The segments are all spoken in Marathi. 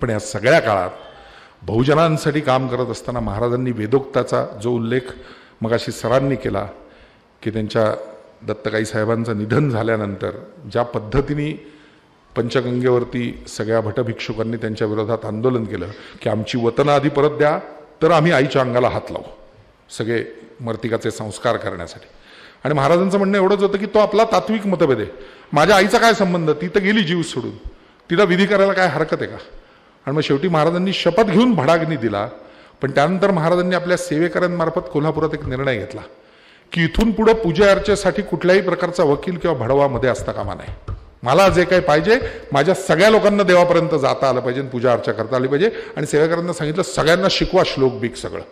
पण या सगळ्या काळात बहुजनांसाठी काम करत असताना महाराजांनी वेदोक्ताचा जो उल्लेख मगाशी सरांनी केला की त्यांच्या दत्तकाई साहेबांचं निधन झाल्यानंतर ज्या पद्धतीने पंचगंगेवरती सगळ्या भटभिक्षुकांनी त्यांच्या विरोधात आंदोलन केलं की आमची वतनं आधी परत द्या तर आम्ही आईच्या अंगाला हात लावू सगळे मर्तिकाचे संस्कार करण्यासाठी. आणि महाराजांचं म्हणणं एवढंच होतं की तो आपला तात्विक मतभेद आहे. माझ्या आईचा काय संबंध, ती तर गेली जीव सोडून, तिला विधी करायला काय हरकत आहे का. आणि मग शेवटी महाराजांनी शपथ घेऊन भडाग्नी दिला. पण त्यानंतर महाराजांनी आपल्या सेवेकऱ्यांमार्फत कोल्हापुरात एक निर्णय घेतला की इथून पुढे पूजा अर्चेसाठी कुठल्याही प्रकारचा वकील किंवा भडवामध्ये असता कामा नाही. मला जे काही पाहिजे माझ्या सगळ्या लोकांना देवापर्यंत जाता आलं पाहिजे, पूजा अर्चा करता आली पाहिजे. आणि सेवेकरांना सांगितलं सगळ्यांना शिकवा श्लोक बीक सगळं.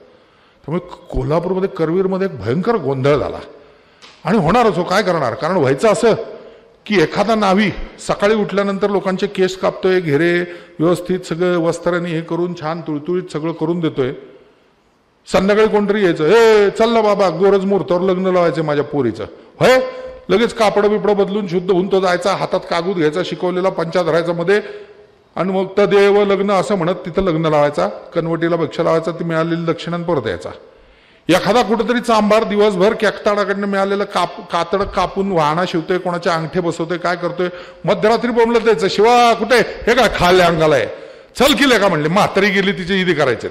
त्यामुळे कोल्हापूरमध्ये करवीरमध्ये एक भयंकर गोंधळ झाला. आणि होणारच हो, काय करणार. कारण व्हायचं असं की एखादा नावी सकाळी उठल्यानंतर लोकांचे केस कापतोय, घेरे व्यवस्थित सगळं वस्त्राने हे करून छान तुळतुळीत सगळं करून देतोय. संध्याकाळी कोणतरी यायचं, हे चल ना बाबा गोरज मुहूर्तावर लग्न लावायचं माझ्या पोरीचं, होय. लगेच कापडं बिपडं बदलून शुद्ध होऊन तो जायचा, हातात कागद घ्यायचा, शिकवलेला पंचा धरायचा मध्ये, आणि मग तर देव लग्न असं म्हणत तिथं लग्न लावायचा, कनवटीला भिक्षा लावायचा, ती मिळालेली दक्षिणान परत यायचा. एखादा कुठेतरी चांभार दिवसभर केकताडाकडनं मिळालेलं कातड कापून वाहना शिवतोय, कोणाच्या अंगठे बसवतोय, काय करतोय. मध्यरात्री बोंबलत द्यायचं, शिवा कुठे, हे काय खाल्ल्या अंगाला आहे, चल केले का म्हणले. म्हातारी गेली तिचे ईदी करायचे.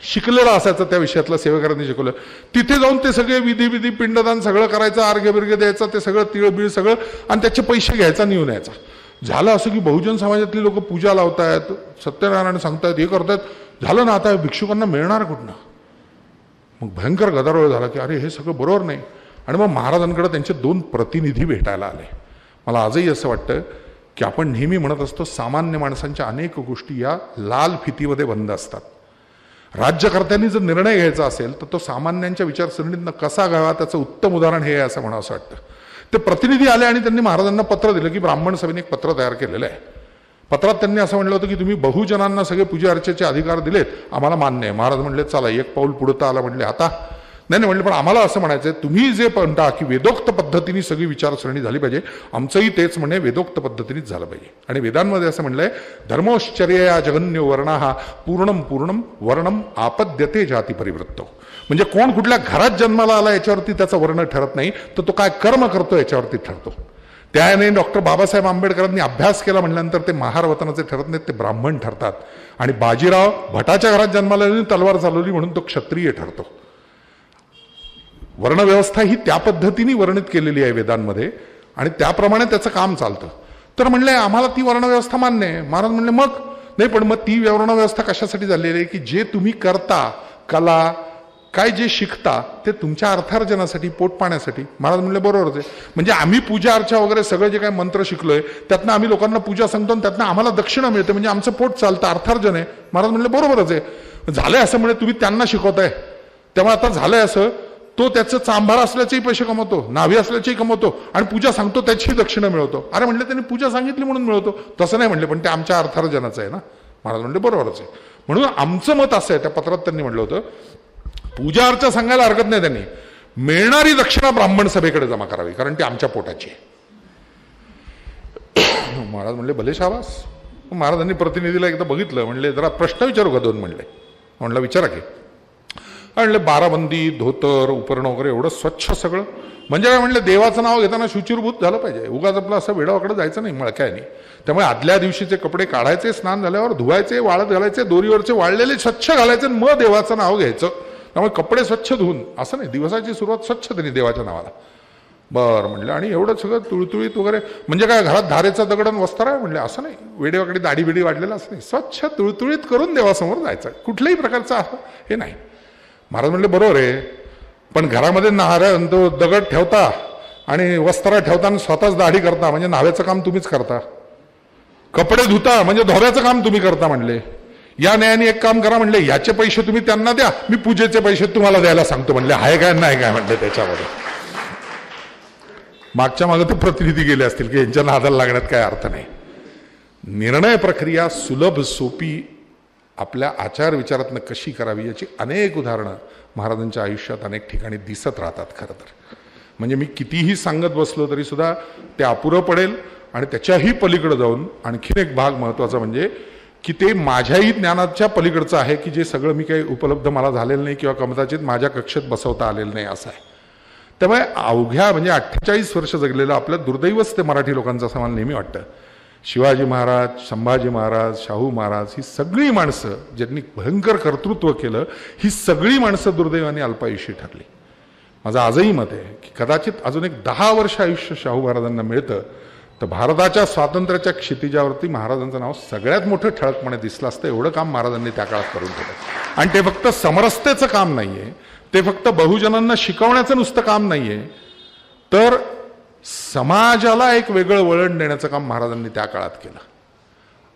शिकलेलं असायचं त्या विषयातलं, सेवेकरांनी शिकवलं. तिथे जाऊन ते सगळे विधी पिंडदान सगळं करायचं, अर्घ्य बिर्घ्य द्यायचं, ते सगळं तिळबिळ सगळं, आणि त्याचे पैसे घ्यायचा निघून यायचा. झालं असं की बहुजन समाजातली लोक पूजा लावतायत, सत्यनारायण सांगतायत, हे करतायत. झालं ना, आता भिक्षुकांना मिळणार कुठनं. मग भयंकर गदारोळ झाला की अरे हे सगळं बरोबर नाही. आणि मग महाराजांकडे त्यांचे 2 प्रतिनिधी भेटायला आले. मला आजही असं वाटतं की आपण नेहमी म्हणत असतो सामान्य माणसांच्या अनेक गोष्टी या लाल फितीमध्ये बंद असतात. राज्यकर्त्यांनी जर निर्णय घ्यायचा असेल तर तो सामान्यांच्या विचारसरणीतनं कसा घ्यावा त्याचं उत्तम उदाहरण हे असं म्हणावं असं वाटतं. ते प्रतिनिधी आले आणि त्यांनी महाराजांना पत्र दिलं की ब्राह्मण सभेने एक पत्र तयार केलेलं आहे. पत्रात त्यांनी असं म्हणलं होतं की तुम्ही बहुजनांना सगळे पूजा अर्चेचे अधिकार दिलेत, आम्हाला मान्य आहे. महाराज म्हणले चला एक पाऊल पुढे तर आला. म्हणले आता नाही म्हणले, पण आम्हाला असं म्हणायचं तुम्ही जे म्हणता की वेदोक्त पद्धतीने सगळी विचारसरणी झाली पाहिजे, आमचंही तेच म्हणे वेदोक्त पद्धतीनेच झालं पाहिजे. आणि वेदांमध्ये असं म्हणलंय धर्मोश्चर्या जगन्यो वर्णा पूर्णम वर्णम आपद्यते जाती परिवृत्तो. म्हणजे कोण कुठल्या घरात जन्माला आला याच्यावरती त्याचं वर्ण ठरत नाही, तर तो काय कर्म करतो याच्यावरती ठरतो. त्याने डॉक्टर बाबासाहेब आंबेडकरांनी अभ्यास केला म्हटल्यानंतर ते महार वतनाचे ठरत नाहीत, ते ब्राह्मण ठरतात. आणि बाजीराव भटाच्या घरात जन्माला तलवार चालवली म्हणून तो क्षत्रिय ठरतो. वर्णव्यवस्था ही त्या पद्धतीने वर्णित केलेली आहे वेदांमध्ये आणि त्याप्रमाणे त्याचं काम चालतं. तर म्हणले आम्हाला ती वर्णव्यवस्था मान्य आहे. महाराज म्हणले मग नाही, पण मग ती वर्णव्यवस्था कशासाठी झालेली आहे की जे तुम्ही करता कला काय जे शिकता ते तुमच्या अर्थार्जनासाठी, पोट पाण्यासाठी. महाराज म्हणले बरोबरच आहे. म्हणजे आम्ही पूजा अर्चा वगैरे सगळं जे काय मंत्र शिकलोय त्यातनं आम्ही लोकांना पूजा सांगतो आणि त्यातनं आम्हाला दक्षिणा मिळते, म्हणजे आमचं पोट चालतं, अर्थार्जन आहे. महाराज म्हणले बरोबरच आहे. झालंय असं म्हणजे तुम्ही त्यांना शिकवताय, त्यामुळे आता झालंय असं तो त्याचं चांभार असल्याचेही पैसे कमवतो, नाभी असल्याचेही कमवतो आणि पूजा सांगतो त्याचीही दक्षिणा मिळवतो. अरे म्हणले त्यांनी पूजा सांगितली म्हणून मिळवतो, तसं नाही म्हणले, पण ते आमच्या अर्थार्जनाचं आहे ना. महाराज म्हणले बरोबरच आहे. म्हणून आमचं मत असं आहे, त्या पत्रात त्यांनी म्हटलं होतं पूजा अर्चा सांगायला हरकत नाही, त्यांनी मिळणारी दक्षिणा ब्राह्मण सभेकडे जमा करावी, कारण ती आमच्या पोटाची आहे. महाराज म्हणले भले शाबास. महाराजांनी प्रतिनिधीला एकदा बघितलं, म्हणले जरा प्रश्न विचारू का 2 म्हणले. म्हणलं विचारा की. म्हणले बाराबंदी, धोतर, उपरण वगैरे एवढं स्वच्छ सगळं, म्हणजे काय म्हणले देवाचं नाव घेताना शुचिरभूत झालं पाहिजे, उगाच आपलं असं वेडावाकडे जायचं नाही मळक्याने. त्यामुळे आदल्या दिवशीचे कपडे काढायचे, स्नान झाल्यावर धुवायचे, वाळत घालायचे, दोरीवरचे वाळलेले स्वच्छ घालायचे, मग देवाचं नाव घ्यायचं. त्यामुळे कपडे स्वच्छ धुवून, असं नाही दिवसाची सुरुवात स्वच्छतेने देवाच्या नावाला. बरं म्हणलं. आणि एवढं सगळं तुळतुळीत वगैरे, म्हणजे काय घरात धारेचा दगडन वस्त्र आहे म्हणले, असं नाही वेडेवाकडे दाढी बिडी वाढलेला असं नाही, स्वच्छ तुळतुळीत करून देवासमोर जायचं, कुठल्याही प्रकारचं हे नाही. महाराज म्हणले बरोबर आहे, पण घरामध्ये तो दगड ठेवता आणि वस्त्र ठेवता आणि स्वतःच दाढी करता, म्हणजे न्हाव्याचं काम तुम्हीच करता. कपडे धुता म्हणजे धोऱ्याचं काम तुम्ही करता. म्हणले या न्यायाने एक काम करा, म्हणले याचे पैसे तुम्ही त्यांना द्या, मी पूजेचे पैसे तुम्हाला द्यायला सांगतो. म्हणले आहे काय नाही काय म्हणले त्याच्यामध्ये. मागच्या मागे ते प्रतिनिधी गेले असतील की यांच्या नादाला लागण्यात काय अर्थ नाही. निर्णय प्रक्रिया सुलभ सोपी आपल्या आचार विचारातनं कशी करावी याची अनेक उदाहरणं महाराजांच्या आयुष्यात अनेक ठिकाणी दिसत राहतात. खरं तर म्हणजे मी कितीही सांगत बसलो तरी सुद्धा ते अपुरं पडेल. आणि त्याच्याही पलीकडे जाऊन आणखीन एक भाग महत्त्वाचा म्हणजे की ते माझ्याही ज्ञानाच्या पलीकडचं आहे, की जे सगळं मी काही उपलब्ध मला झालेलं नाही किंवा कदाचित माझ्या कक्षेत बसवता आलेलं नाही असं आहे. त्यामुळे अवघ्या म्हणजे 48 वर्ष जगलेलं आपलं दुर्दैवच ते मराठी लोकांचं असं मला नेहमी वाटतं. शिवाजी महाराज, संभाजी महाराज, शाहू महाराज ही सगळी माणसं ज्यांनी भयंकर कर्तृत्व केलं, ही सगळी माणसं दुर्दैवाने अल्पायुषी ठरली. माझं आजही मत आहे की कदाचित अजून एक 10 वर्ष आयुष्य शाहू महाराजांना मिळतं तर भारताच्या स्वातंत्र्याच्या क्षितिजावरती महाराजांचं नाव सगळ्यात मोठं ठळकपणे दिसलं असतं. एवढं काम महाराजांनी त्या काळात करून ठेवलं. आणि ते फक्त समरसतेचं काम नाहीये, ते फक्त बहुजनांना शिकवण्याचं नुसतं काम नाहीये, तर समाजाला एक वेगळं वळण देण्याचं काम महाराजांनी त्या काळात केलं.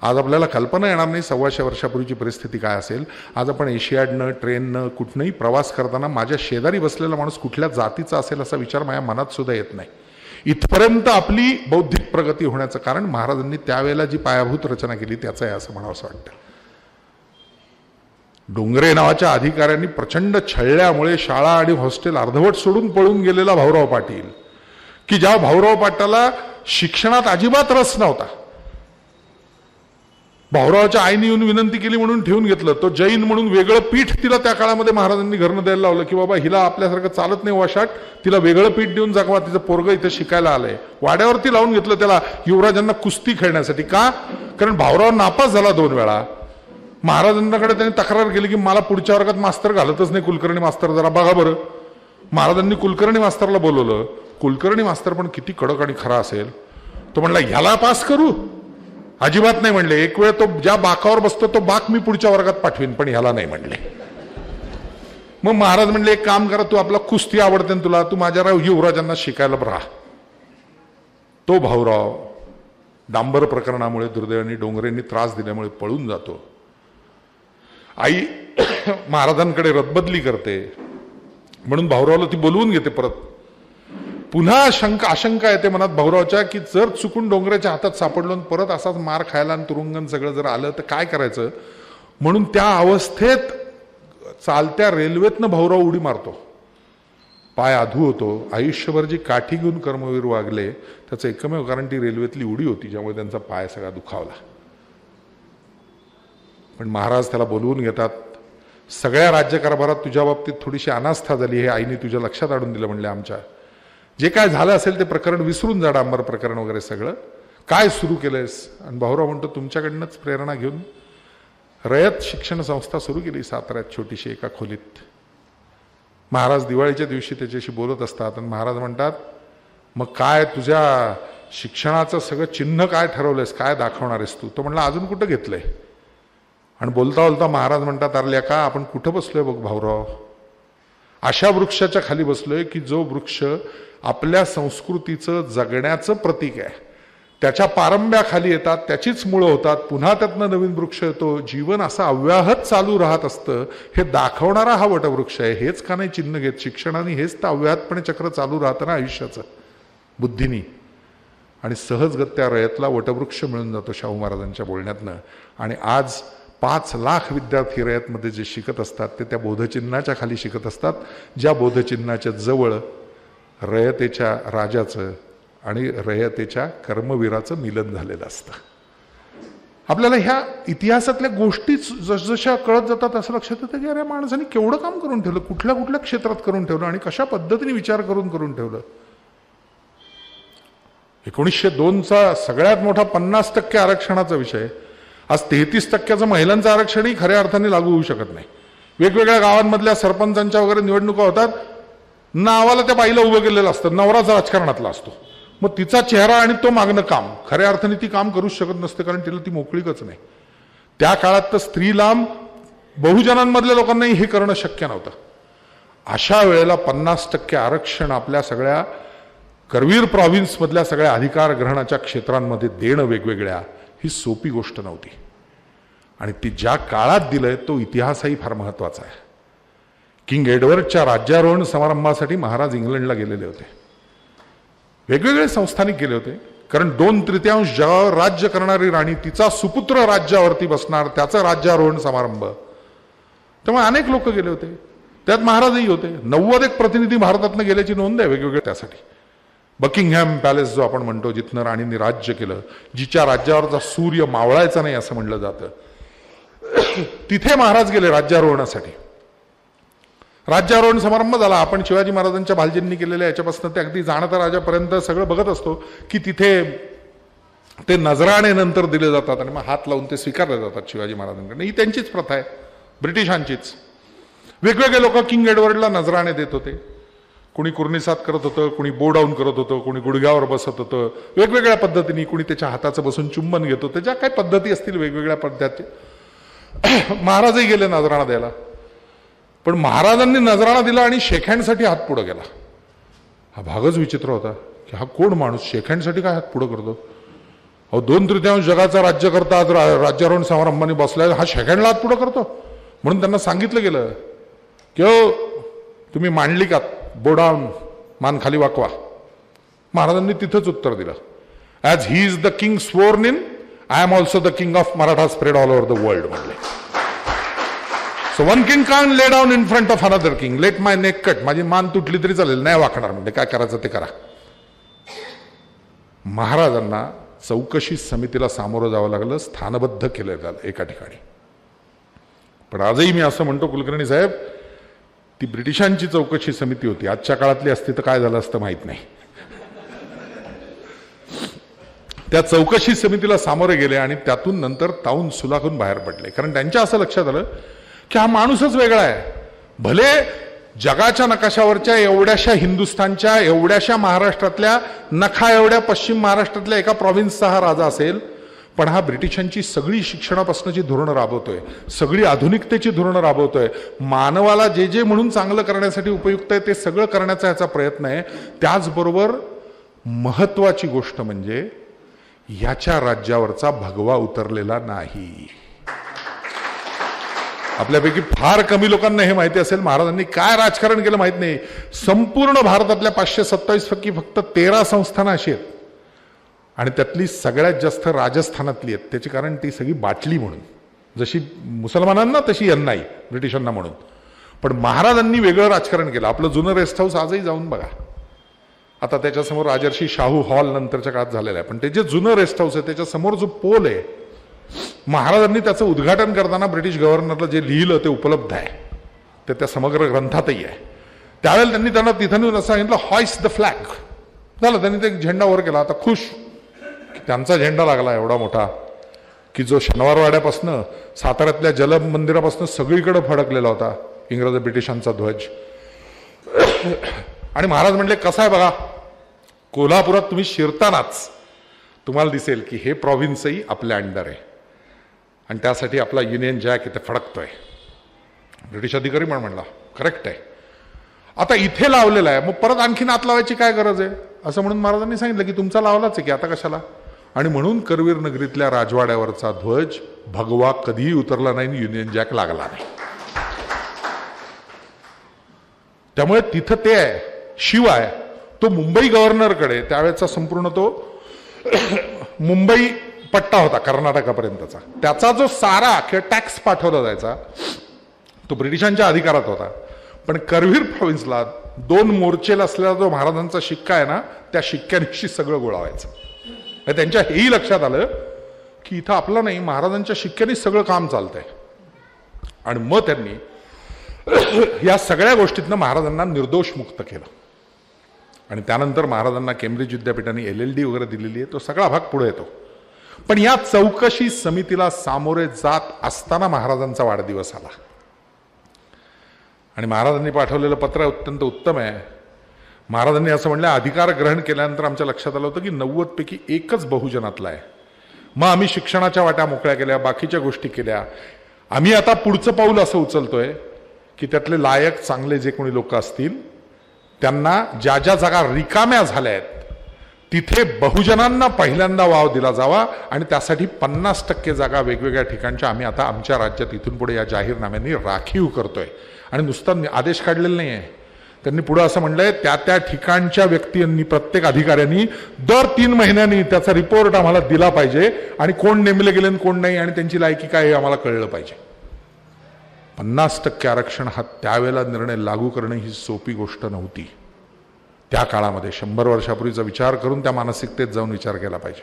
आज आपल्याला कल्पना येणार नाही 125 वर्षापूर्वीची परिस्थिती काय असेल. आज आपण एशियाडनं, ट्रेननं, कुठनंही प्रवास करताना माझ्या शेजारी बसलेला माणूस कुठल्या जातीचा असेल असा विचार माझ्या मनात सुद्धा येत नाही. इथपर्यंत आपली बौद्धिक प्रगती होण्याचं कारण महाराजांनी त्यावेळेला जी पायाभूत रचना केली त्याचं आहे असं म्हणावं असं वाटतं. डोंगरे नावाच्या अधिकाऱ्यांनी प्रचंड छळल्यामुळे शाळा आणि हॉस्टेल अर्धवट सोडून पळून गेलेला भाऊराव पाटील, की ज्या भाऊराव पाटलाला शिक्षणात अजिबात रस नव्हता, भाऊरावाच्या आईने येऊन विनंती केली म्हणून ठेवून घेतलं. तो जैन म्हणून वेगळं पीठ तिला त्या काळामध्ये महाराजांनी घरनं द्यायला लावलं, की बाबा हिला आपल्यासारखं चालत नाही वाशाट, तिला वेगळं पीठ देऊन जागवा, तिचं पोरगं इथं शिकायला आलंय. वाड्यावरती लावून घेतलं त्याला युवराजांना कुस्ती खेळण्यासाठी. का? कारण भाऊराव नापास झाला 2 वेळा. महाराजांकडे त्यांनी तक्रार केली की मला पुढच्या वर्गात मास्तर घालतच नाही, कुलकर्णी मास्तर जरा बघा बरं. महाराजांनी कुलकर्णी मास्तरला बोलवलं. कुलकर्णी मास्तर पण किती कडक आणि खरा असेल. तो म्हणला ह्याला पास करू? अजिबात नाही म्हणले. एक वेळ तो ज्या बाकावर बसतो तो बाक मी पुढच्या वर्गात पाठवीन, पण ह्याला नाही म्हणले. मग महाराज म्हणले एक काम करा, तू आपला कुस्ती आवडते ना तुला, तू माझ्या युवराजांना शिकायला राहा. तो भाऊराव डांबर प्रकरणामुळे दुर्दैवाने डोंगरेंनी त्रास दिल्यामुळे पळून जातो. आई महाराजांकडे रदबदली करते म्हणून भाऊरावला ती बोलवून घेते परत. पुन्हा आशंका येते मनात भाऊरावच्या की जर चुकून डोंगराच्या हातात सापडलो परत असाच मार खायला आणि तुरुंगण सगळं जर आलं तर काय करायचं. म्हणून त्या अवस्थेत चालत्या रेल्वेतनं भाऊराव उडी मारतो. पाय आधू होतो. आयुष्यभर जी काठी घेऊन कर्मवीर वागले त्याचं एकमेव कारण ती रेल्वेतली उडी होती, ज्यामुळे त्यांचा पाय सगळा दुखावला. पण महाराज त्याला बोलवून घेतात. सगळ्या राज्यकारभारात तुझ्या बाबतीत थोडीशी अनास्था झाली, हे आईने तुझ्या लक्षात आणून दिलं. म्हणले आमच्या जे काय झालं असेल ते प्रकरण विसरून जा, डांबर प्रकरण वगैरे सगळं. काय सुरू केलंयस? आणि भाऊराव म्हणतो तुमच्याकडनंच प्रेरणा घेऊन रयत शिक्षण संस्था सुरू केली साताऱ्यात, छोटीशी एका खोलीत. महाराज दिवाळीच्या दिवशी त्याच्याशी बोलत असतात आणि महाराज म्हणतात मग काय तुझ्या शिक्षणाचं सगळं चिन्ह काय ठरवलंयस, काय दाखवणार आहेस तू? तो म्हणला अजून कुठं घेतलंय. आणि बोलता बोलता महाराज म्हणतात अरल्या का आपण कुठं बसलोय बघ भाऊराव, अशा वृक्षाच्या खाली बसलोय की जो वृक्ष आपल्या संस्कृतीचं जगण्याचं प्रतीक आहे. त्याच्या पारंब्याखाली येतात, त्याचीच मुळं होतात, पुन्हा त्यातनं नवीन वृक्ष येतो. जीवन असं अव्याहत चालू राहत असतं हे दाखवणारा हा वटवृक्ष आहे. हेच का नाही चिन्ह घेत शिक्षणाने? हेच तर अव्याहतपणे चक्र चालू राहतं ना आयुष्याचं बुद्धीनी. आणि सहजगत्या रयतला वटवृक्ष मिळून जातो शाहू महाराजांच्या बोलण्यातनं. आणि आज 5 लाख विद्यार्थी रयतमध्ये जे शिकत असतात ते त्या बोधचिन्हाच्या खाली शिकत असतात, ज्या बोधचिन्हाच्या जवळ रयतेच्या राजाचं आणि रयतेच्या कर्मवीराचं मिलन झालेलं असतं. आपल्याला ह्या इतिहासातल्या गोष्टी जसजशा कळत जातात असं लक्षात येतं की अरे माणसाने केवढं काम करून ठेवलं, कुठल्या कुठल्या क्षेत्रात करून ठेवलं आणि कशा पद्धतीने विचार करून ठेवलं. 1902चा सगळ्यात मोठा 50% आरक्षणाचा विषय आज 33% महिलांचं आरक्षणही खऱ्या अर्थाने लागू होऊ शकत नाही. वेगवेगळ्या गावांमधल्या सरपंचांच्या वगैरे निवडणुका होतात, नावाला त्या बाईला उभं केलेलं असतं, नवराच राजकारणातला असतो. मग तिचा चेहरा आणि तो मागणं काम, खऱ्या अर्थाने ती काम करूच शकत नसते कारण तिला ती मोकळीकच नाही. त्या काळात तर स्त्री लांब बहुजनांमधल्या लोकांनाही हे करणं शक्य नव्हतं. अशा वेळेला 50% आरक्षण आपल्या सगळ्या करवीर प्रॉव्हिन्समधल्या सगळ्या अधिकार ग्रहणाच्या क्षेत्रांमध्ये देणं वेगवेगळ्या, ही सोपी गोष्ट नव्हती. आणि ती ज्या काळात दिलंय तो इतिहासही फार महत्वाचा आहे. किंग एडवर्डच्या राज्यारोहण समारंभासाठी महाराज इंग्लंडला गेलेले होते. वेगवेगळे संस्थानिक गेले होते कारण 2/3 जगावर राज्य करणारी राणी तिचा सुपुत्र राज्यावरती बसणार, त्याचं राज्यारोहण समारंभ. त्यामुळे अनेक लोक गेले होते, त्यात महाराजही होते. 90 प्रतिनिधी भारतातनं गेल्याची नोंद आहे वेगवेगळे त्यासाठी. बकिंगहॅम पॅलेस जो आपण म्हणतो, जिथनं राणींनी राज्य केलं, जिच्या राज्यावरचा सूर्य मावळायचा नाही असं म्हणलं जातं, तिथे महाराज गेले राज्यारोहणासाठी. राज्यारोहण समारंभ झाला. आपण शिवाजी महाराजांच्या भालजींनी केलेल्या याच्यापासून ते अगदी जाणता राजापर्यंत सगळं बघत असतो की तिथे ते नजराणे नंतर दिले जातात आणि मग हात लावून ते स्वीकारले जातात शिवाजी महाराजांकडे. ही त्यांचीच प्रथा आहे, ब्रिटिशांचीच. वेगवेगळे लोक किंग एडवर्डला नजराणे देत होते. कुणी कुर्निसात करत होतं, कुणी बो डाऊन करत होतं, कुणी गुडघ्यावर बसत होतं, वेगवेगळ्या पद्धतीने. कुणी त्याच्या हाताचं बसून चुंबन घेत होतं. ज्या काही पद्धती असतील वेगवेगळ्या पद्धती. महाराजही गेले नजराणा द्यायला. पण महाराजांनी नजराणा दिला आणि शेकहँडसाठी हात पुढे गेला. हा भागच विचित्र होता की हा कोण माणूस शेकहँडसाठी काय हात पुढे करतो. अहो 2/3 जगाचा राज्यकर्ता आज राज्यारोहण समारंभाने बसलाय, हा शेकहँडला हात पुढे करतो. म्हणून त्यांना सांगितलं गेलं की हो तुम्ही मांडली का, बोडाऊन, मान खाली वाकवा. महाराजांनी तिथंच उत्तर दिलं, as he is the king sworn in, I am also the king of Maratha spread all over the world म्हणले. So one king can lay down in front of another king, let my neck cut. माझी मान तुटली तरी चालेल, नाही वाकणार म्हणजे, काय करायचं ते करा. महाराजांना चौकशी समितीला सामोरं जावं लागलं, स्थानबद्ध केलं गेलं एका ठिकाणी. पण आजही मी असं म्हणतो कुलकर्णी साहेब, ती ब्रिटिशांची चौकशी समिती होती. आजच्या काळातली असती तर काय झालं असतं माहित नाही. त्या चौकशी समितीला सामोरे गेले आणि त्यातून नंतर ताऊन सुलाखून बाहेर पडले. कारण त्यांच्या असं लक्षात आलं की हा माणूसच वेगळा आहे. भले जगाच्या नकाशावरच्या एवढ्याशा हिंदुस्थानच्या, एवढ्याशा महाराष्ट्रातल्या, नखा एवढ्या पश्चिम महाराष्ट्रातल्या एका प्रॉव्हिन्सचा हा राजा असेल, पण हा ब्रिटिशांची सगळी शिक्षणापासूनची धोरणं राबवतोय, सगळी आधुनिकतेची धोरणं राबवतोय, मानवाला जे जे म्हणून चांगलं करण्यासाठी उपयुक्त आहे ते सगळं करण्याचा याचा प्रयत्न आहे. त्याचबरोबर महत्वाची गोष्ट म्हणजे याच्या राज्यावरचा भगवा उतरलेला नाही. आपल्यापैकी फार कमी लोकांना हे माहिती असेल, महाराजांनी काय राजकारण केलं माहित नाही. संपूर्ण भारतातल्या 527 पैकी फक्त 13 संस्थानं अशी आहेत आणि त्यातली सगळ्यात जास्त राजस्थानातली आहेत. त्याची कारण ती सगळी बाटली म्हणून, जशी मुसलमानांना तशी यांनाही, ब्रिटिशांना म्हणून. पण महाराजांनी वेगळं राजकारण केलं. आपलं जुनं रेस्ट हाऊस आजही जाऊन बघा. आता त्याच्यासमोर राजर्षी शाहू हॉल नंतरच्या काळात झालेला आहे, पण ते जे जुनं रेस्ट हाऊस आहे त्याच्यासमोर जो पोल आहे, महाराजांनी त्याचं उद्घाटन करताना ब्रिटिश गव्हर्नरला जे लिहिलं ते उपलब्ध आहे, ते त्या समग्र ग्रंथातही आहे. त्यावेळेला त्यांना तिथं येऊन असं सांगितलं, हॉइस्ट द फ्लॅग. झालं, त्यांनी ते झेंडा वर केला. आता खुश त्यांचा झेंडा लागला एवढा मोठा की जो शनिवारवाड्यापासनं साताऱ्यातल्या जल मंदिरापासून सगळीकडे फडकलेला होता इंग्रज ब्रिटिशांचा ध्वज. आणि महाराज म्हणले, कसं आहे बघा, कोल्हापुरात तुम्ही शिरतानाच तुम्हाला दिसेल की हे प्रॉव्हिन्सही आपल्या अंडर आहे आणि त्यासाठी आपला युनियन जॅक इथे फडकतोय. ब्रिटिश अधिकारी म्हणला करेक्ट आहे. आता इथे लावलेला आहे, मग परत आणखीन आत लावायची काय गरज आहे, असं म्हणून महाराजांनी सांगितलं की तुमचा लावलाच आहे की आता कशाला. आणि म्हणून करवीर नगरीतल्या राजवाड्यावरचा ध्वज भगवा कधीही उतरला नाही, युनियन जॅक लागला नाही. त्यामुळे तिथं ते आहे. शिवाय तो मुंबई गव्हर्नरकडे त्यावेळेचा संपूर्ण तो मुंबई पट्टा होता कर्नाटकापर्यंतचा, त्याचा जो सारा किंवा टॅक्स पाठवला जायचा तो ब्रिटिशांच्या अधिकारात होता. पण करवीर प्रोव्हिन्सला 2 मोर्चेला असलेला जो महाराजांचा शिक्का आहे ना, त्या शिक्क्यानिशी सगळं गोळा व्हायचं. त्यांच्या हेही लक्षात आलं की इथं आपलं नाही, महाराजांच्या शिक्क्याने सगळं काम चालतंय. आणि मग त्यांनी या सगळ्या गोष्टीतनं महाराजांना निर्दोष मुक्त केलं. आणि त्यानंतर महाराजांना केम्ब्रिज विद्यापीठाने LLD वगैरे दिलेली आहे, तो सगळा भाग पुढे येतो. पण या चौकशी समितीला सामोरे जात असताना महाराजांचा वाढदिवस आला आणि महाराजांनी पाठवलेलं पत्र अत्यंत उत्तम आहे. महाराजांनी असं म्हणलं, अधिकार ग्रहण केल्यानंतर आमच्या लक्षात आलं होतं की 90 पैकी एकच बहुजनातला आहे. मग आम्ही शिक्षणाच्या वाट्या मोकळ्या केल्या, बाकीच्या गोष्टी केल्या. आम्ही आता पुढचं पाऊल असं उचलतोय की त्यातले लायक चांगले जे कोणी लोक असतील त्यांना ज्या ज्या जागा रिकाम्या झाल्या आहेत तिथे बहुजनांना पहिल्यांदा वाव दिला जावा आणि त्यासाठी 50% जागा वेगवेगळ्या ठिकाणच्या आम्ही आता आमच्या राज्यात इथून पुढे या जाहीरनाम्यांनी राखीव करतोय. आणि नुसता आदेश काढलेला नाही आहे, त्यांनी पुढे असं म्हणलंय, त्या त्या ठिकाणच्या व्यक्तींनी, प्रत्येक अधिकाऱ्यांनी दर 3 महिन्यांनी त्याचा रिपोर्ट आम्हाला दिला पाहिजे आणि कोण नेमले गेले कोण नाही आणि त्यांची लायकी काय हे आम्हाला कळलं पाहिजे. 50% आरक्षण हा त्यावेळेला निर्णय लागू करणं ही सोपी गोष्ट नव्हती. त्या काळामध्ये 100 वर्षापूर्वीचा विचार करून त्या मानसिकतेत जाऊन विचार केला पाहिजे.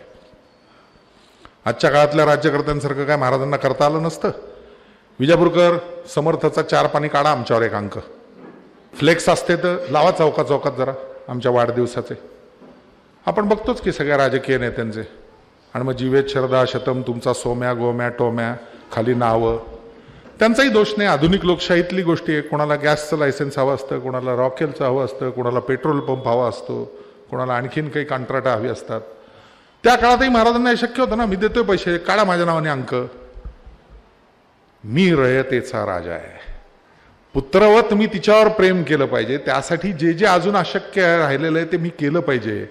आजच्या काळातल्या राज्यकर्त्यांसारखं काय महाराजांना करता आलं नसतं. विजापूरकर समर्थचा 4 पानी काढा आमच्यावर एक अंक. फ्लेक्स असते तर लावा चौका चौकात जरा आमच्या वाढदिवसाचे. आपण बघतोच की सगळ्या राजकीय नेत्यांचे. आणि मग जीवेत शरदा शतम तुमचा सोम्या गोम्या टोम्या खाली नावं. त्यांचाही दोष नाही. आधुनिक लोकशाहीतली गोष्टी आहे. कोणाला गॅसचं लायसन्स हवं असतं, कोणाला रॉकेलचं हवं असतं, कोणाला पेट्रोल पंप हवा असतो, कोणाला आणखीन काही कंत्राटं हवी असतात. त्या काळातही महाराजांना हे शक्य होतं ना. मी देतोय पैसे, काढा माझ्या नावाने अंक. मी रयतेचा राजा आहे. पुत्रवत मी तिच्यावर प्रेम केलं पाहिजे. त्यासाठी जे जे अजून अशक्य राहिलेलं आहे ते मी केलं पाहिजे.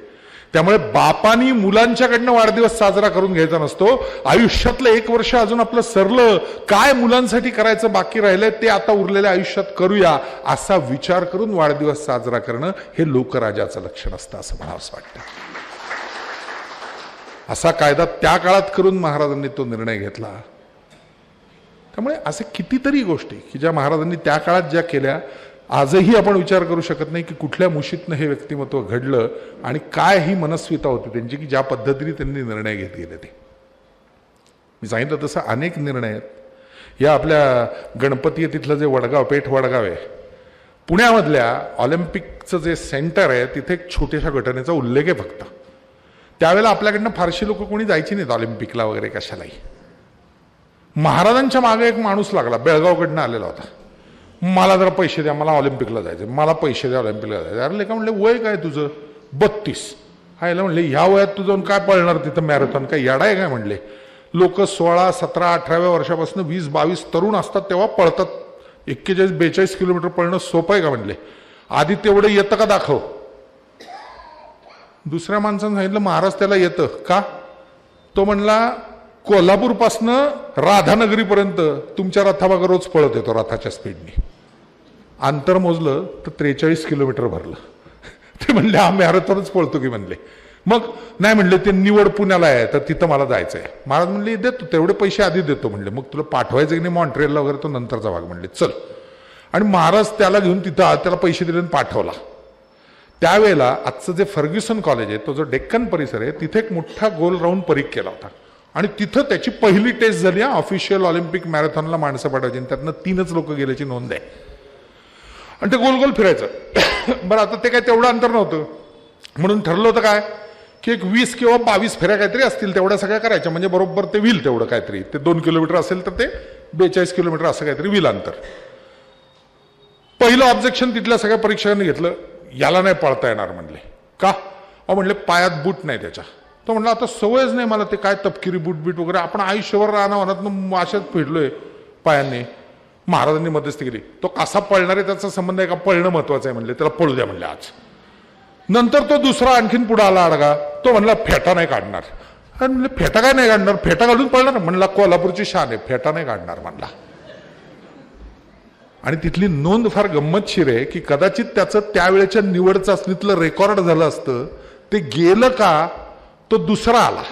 त्यामुळे बापानी मुलांच्याकडनं वाढदिवस साजरा करून घ्यायचा नसतो. आयुष्यातलं 1 वर्ष अजून आपलं सरलं, काय मुलांसाठी करायचं बाकी राहिलंय ते आता उरलेल्या आयुष्यात करूया असा विचार करून वाढदिवस साजरा करणं हे लोकराजाचं लक्षण असतं असं मला असं वाटतं. असा कायदा त्या काळात करून महाराजांनी तो निर्णय घेतला. त्यामुळे असे कितीतरी गोष्टी की ज्या महाराजांनी त्या काळात ज्या केल्या आजही आपण विचार करू शकत नाही की कुठल्या मुशीतनं हे व्यक्तिमत्व घडलं आणि काय ही मनस्विता होती त्यांची की ज्या पद्धतीने त्यांनी निर्णय घेत गेले ते. मी सांगितलं तसं अनेक निर्णय आहेत. या आपल्या गणपती तिथलं जे वडगाव पेठ वडगाव आहे पुण्यामधल्या ऑलिम्पिकचं जे सेंटर आहे तिथे एक छोट्याशा घटनेचा उल्लेख आहे फक्त. त्यावेळेला आपल्याकडनं फारशी लोक कोणी जायची नाहीत ऑलिम्पिकला वगैरे कशालाही. महाराजांच्या मागे एक माणूस लागला बेळगावकडनं आलेला होता. मला जरा पैसे द्या, मला ऑलिम्पिकला जायचं, मला पैसे द्या ऑलिम्पिकला जायचं. अरे लेका म्हणले वय काय तुझं? 32. हायला म्हणले ह्या वयात तू जाऊन काय पळणार तिथं मॅरेथॉन? काय येडा आहे काय म्हणले. लोक 16, 17, 18व्या वर्षापासून 20, 22 तरुण असतात तेव्हा पळतात. 41, 42 किलोमीटर पळणं सोपं आहे का म्हणले. आधी तेवढं येतं का दाखव. दुसऱ्या माणसानं सांगितलं महाराज त्याला येतं का. तो म्हणला कोल्हापूरपासनं राधानगरीपर्यंत तुमच्या रथामागं रोज पळत येतो रथाच्या स्पीडने. अंतर मोजलं तर 43 किलोमीटर भरलं. ते म्हणले हा मॅरेथॉनच पळतो की म्हणले. मग नाही म्हणले ते निवड पुण्याला आहे तर तिथं मला जायचं आहे. महाराज म्हणले देतो तेवढे पैसे आधी देतो म्हणले. मग तुला पाठवायचं की नाही मॉन्ट्रियलला वगैरे तो नंतरचा भाग म्हणले चल. आणि महाराज त्याला घेऊन तिथं त्याला पैसे दिले आणि पाठवला. त्यावेळेला आजचं जे फर्ग्युसन कॉलेज आहे तो जो डेक्कन परिसर आहे तिथे एक मोठा गोल राऊंड परीख केला होता. आणि तिथं त्याची पहिली टेस्ट झाली. ऑफिशियल ऑलिम्पिक मॅरेथॉनला माणसं पाठवायची. त्यातनं 3च लोक गेल्याची नोंद आहे. आणि ते गोल गोल फिरायचं. बरं आता ते काय तेवढं अंतर नव्हतं म्हणून ठरलं होतं काय की एक 20 किंवा 22 फेऱ्या काहीतरी असतील तेवढ्या सगळ्या करायच्या म्हणजे बरोबर ते व्हील तेवढं काहीतरी. ते 2 किलोमीटर असेल तर ते 42 किलोमीटर असं काहीतरी व्हील अंतर. पहिलं ऑब्जेक्शन तिथल्या सगळ्या परीक्षकांनी घेतलं याला नाही पळता येणार म्हणले. का? म्हणले पायात बूट नाही त्याच्या. तो म्हणला आता सवयच नाही मला ते काय तपकिरी बूट बीट वगैरे. आपण आयुष्यभर रानावनात अशाच फिरलोय पायांनी. महाराजांनी मध्यस्थी केली. तो कसा पळणार आहे त्याचा संबंध आहे का. पळणं महत्वाचं आहे म्हणले. त्याला पळू द्या म्हणले आज. नंतर तो दुसरा आणखीन पुढे आला अडगा. तो म्हणला फेटा नाही काढणार. आणि म्हणले फेटा काय नाही काढणार. फेटा काढून पळणार म्हणला कोल्हापूरची शान आहे फेटा नाही काढणार म्हणला. आणि तिथली नोंद फार गंमतशीर आहे की कदाचित त्याचं त्यावेळेच्या निवड चाचणीतलं रेकॉर्ड झालं असतं. ते गेलं का तो दुसरा आला.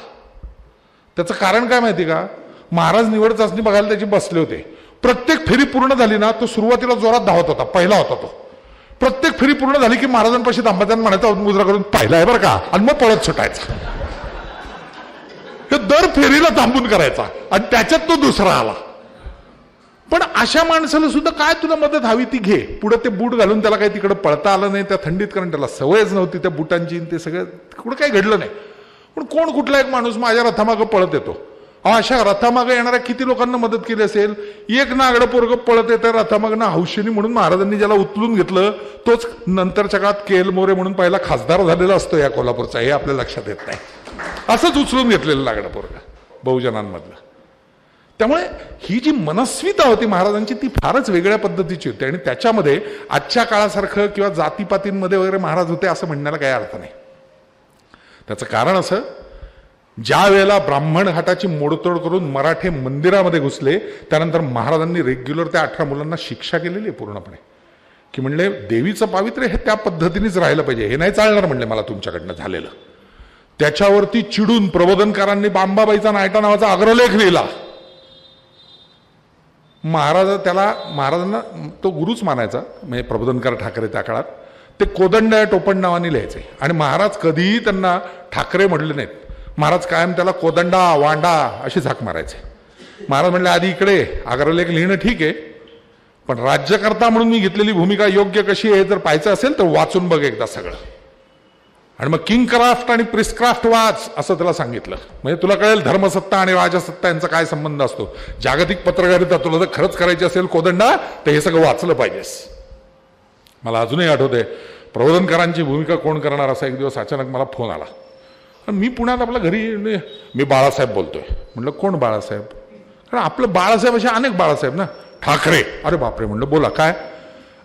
त्याचं कारण काय माहिती का. महाराज निवड चाचणी बघायला त्याची बसले होते. प्रत्येक फेरी पूर्ण झाली ना तो सुरुवातीला जोरात धावत होता. पहिला होता तो. प्रत्येक फेरी पूर्ण झाली की महाराजांपाशी थांबायचं म्हणायचं मुद्रा करून पाहिला आहे बरं का आणि मग पळत सुटायचा. हे दर फेरीला थांबून करायचा आणि त्याच्यात तो दुसरा आला. पण अशा माणसाला सुद्धा काय तुला मदत हवी ती घे. पुढे ते बूट घालून त्याला काही तिकडे पळता आलं नाही त्या थंडीत कारण त्याला सवयच नव्हती त्या बुटांची. ते सगळं कुठं काही घडलं नाही. पण कोण कुठला एक माणूस माझ्या रथामागं पळत येतो. अशा रथामागं येणाऱ्या किती लोकांना मदत केली असेल. एक नागडं पोरगं पळत येतं रथामागनं हौशीनी म्हणून महाराजांनी ज्याला उचलून घेतलं तोच नंतरच्या काळात केएल मोरे म्हणून पहिला खासदार झालेला असतो या कोल्हापूरचा. हे आपल्या लक्षात येत नाही. असंच उचलून घेतलेलं नागडं पोरगं बहुजनांमधलं. त्यामुळे ही जी मनस्विता होती महाराजांची ती फारच वेगळ्या पद्धतीची होती. आणि त्याच्यामध्ये आजच्या काळासारखं किंवा जातीपातींमध्ये वगैरे महाराज होते असं म्हणण्याला काही अर्थ नाही. त्याचं कारण असं ज्या वेळेला ब्राह्मण घाटाची मोडतोड करून मराठे मंदिरामध्ये घुसले त्यानंतर महाराजांनी रेग्युलर त्या 18 मुलांना शिक्षा केलेली आहे पूर्णपणे की म्हणले देवीचं पावित्र्य हे त्या पद्धतीनेच राहिलं पाहिजे. हे नाही चालणार म्हणले मला तुमच्याकडनं झालेलं. त्याच्यावरती चिडून प्रबोधनकारांनी बांबाबाईचा नायटा नावाचा अग्रलेख लिहिला. महाराजांना तो गुरुच मानायचा म्हणजे प्रबोधनकार ठाकरे त्या काळात. ते कोदंड टोपण नावाने लिहायचे आणि महाराज कधीही त्यांना ठाकरे म्हटले नाहीत. महाराज कायम त्याला कोदंडा वांडा अशी झाक मारायचे. महाराज म्हणले आधी इकडे अग्रलेख लिहिणं ठीक आहे, पण राज्यकर्ता म्हणून मी घेतलेली भूमिका योग्य कशी आहे जर पाहायचं असेल तर वाचून बघ एकदा सगळं. आणि मग किंगक्राफ्ट आणि प्रिसक्राफ्ट वाच असं त्याला सांगितलं, म्हणजे तुला कळेल धर्मसत्ता आणि राजसत्ता यांचा काय संबंध असतो. जागतिक पत्रकारिता तुला जर खरंच करायची असेल कोदंडा तर हे सगळं वाचलं पाहिजेस. मला अजूनही आठवतंय प्रबोधनकारांची भूमिका कोण करणार असा एक दिवस अचानक मला फोन आला. मी पुण्यात आपल्या घरी, मी बाळासाहेब बोलतोय. म्हटलं कोण बाळासाहेब? कारण आपलं बाळासाहेब असे अनेक बाळासाहेब ना. ठाकरे. अरे बापरे. म्हटलं बोला काय?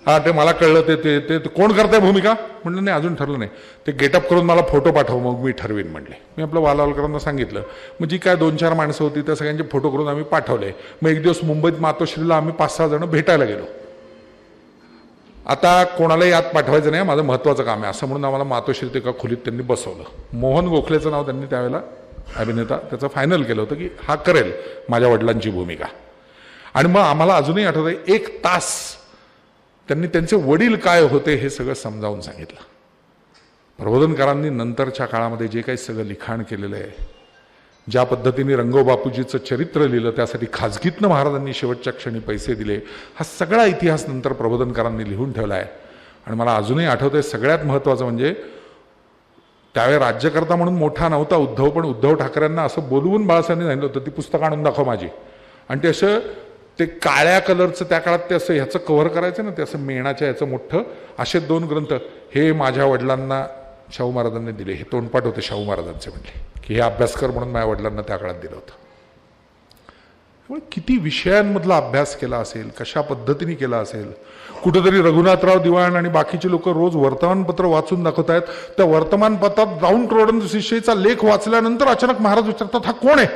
हा ते मला कळलं. ते ते ते कोण करताय भूमिका? म्हटलं नाही अजून ठरलं नाही. ते गेटअप करून मला फोटो पाठव मग मी ठरवीन म्हणले. मी आपलं वालावलकरांना सांगितलं. मग जी काय 2-4 माणसं होती त्या सगळ्यांचे फोटो करून आम्ही पाठवले. मग एक दिवस मुंबईत मातोश्रीला आम्ही 5-6 जण भेटायला गेलो. आता कोणालाही आत पाठवायचं नाही, माझं महत्त्वाचं काम आहे असं म्हणून आम्हाला मातोश्रीत एका खोलीत त्यांनी बसवलं. मोहन गोखलेचं नाव त्यांनी त्यावेळेला अभिनेता त्याचं फायनल केलं होतं की हा करेल माझ्या वडिलांची भूमिका. आणि मग आम्हाला अजूनही आठवतंय 1 तास त्यांनी त्यांचे वडील काय होते हे सगळं समजावून सांगितलं. प्रबोधनकारांनी नंतरच्या काळामध्ये जे काही सगळं लिखाण केलेलं आहे, ज्या पद्धतीने रंगोबापूजीचं चरित्र लिहिलं, त्यासाठी खाजगीतनं महाराजांनी शेवटच्या क्षणी पैसे दिले, हा सगळा इतिहास नंतर प्रबोधनकारांनी लिहून ठेवला आहे. आणि मला अजूनही आठवतंय सगळ्यात महत्त्वाचं म्हणजे त्यावेळी राज्यकर्ता म्हणून मोठा नव्हता उद्धव, पण उद्धव ठाकरेंना असं बोलवून बाळासाहेबांनी सांगितलं होतं ती पुस्तकं आणून दाखव माझी. आणि ते असं ते काळ्या कलरचं त्या काळात ते असं ह्याचं कव्हर करायचं ना, ते असं मेणाच्या ह्याचं मोठं, असे 2 ग्रंथ हे माझ्या वडिलांना शाहू महाराजांनी दिले. हे तोंडपाठ होते शाहू महाराजांचे म्हणले की हे अभ्यास कर म्हणून माझ्या वडिलांना त्या काळात दिलं होतं. त्यामुळे किती विषयांमधला अभ्यास केला असेल, कशा पद्धतीने केला असेल. कुठेतरी रघुनाथराव दिवाण आणि बाकीचे लोक रोज वर्तमानपत्र वाचून दाखवत आहेत. त्या वर्तमानपत्रात राऊंड रोडन शिष्येचा लेख वाचल्यानंतर अचानक महाराज विचारतात हा कोण आहे?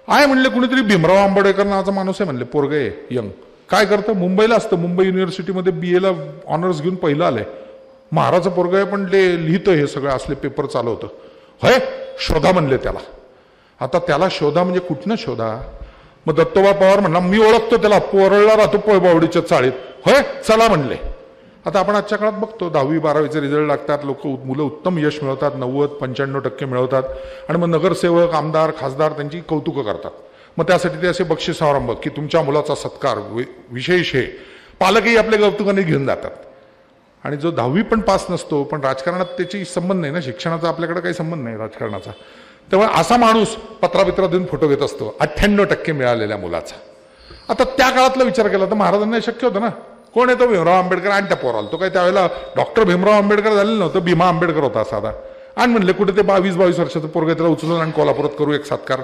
आहे म्हणले कुणीतरी भीमराव आंबेडकर नावाचा माणूस आहे म्हणले. पोरग आहे यंग. काय करतं? मुंबईला असतं. मुंबई युनिव्हर्सिटीमध्ये BA ला ऑनर्स घेऊन पहिलं आलंय. महाराजचं पोरग आहे पण ते लिहितं हे सगळं असले पेपर चालवतं. होय शोधा म्हणले त्याला. आता त्याला शोधा म्हणजे कुठनं शोधा? मग दत्तोबा पवार म्हणला मी ओळखतो त्याला, पोरळला राहतो पळबावडीच्या चाळीत. होय चला म्हणले. आता आपण आजच्या काळात बघतो 10वी-12वीचे रिझल्ट लागतात, मुलं उत्तम यश मिळवतात, 90-95% मिळवतात. आणि मग नगरसेवक, आमदार, खासदार त्यांची कौतुकं करतात. मग त्यासाठी ते असे बक्षीस समारंभ की तुमच्या मुलाचा सत्कार विशेष हे पालकही आपल्या कौतुकाने घेऊन जातात. आणि जो 10वी पण पास नसतो, पण राजकारणात त्याची संबंध नाही ना, शिक्षणाचा आपल्याकडे काही संबंध नाही राजकारणाचा, तेव्हा असा माणूस पत्राबित्रा देऊन फोटो घेत असतो 98% मिळालेल्या मुलाचा. आता त्या काळातला विचार केला तर महाराजांना शक्य होतं ना. कोण आहे तो? भीमराव आंबेडकर. आणि त्या पोराला तो काय त्यावेळेला डॉक्टर भीमराव आंबेडकर झालेलं नव्हतं, भीमा आंबेडकर होता साधा. आणि म्हणले कुठे ते 22-22 वर्षाचं पोरग त्याला उचलून आणि कोल्हापुरात करू एक सत्कार.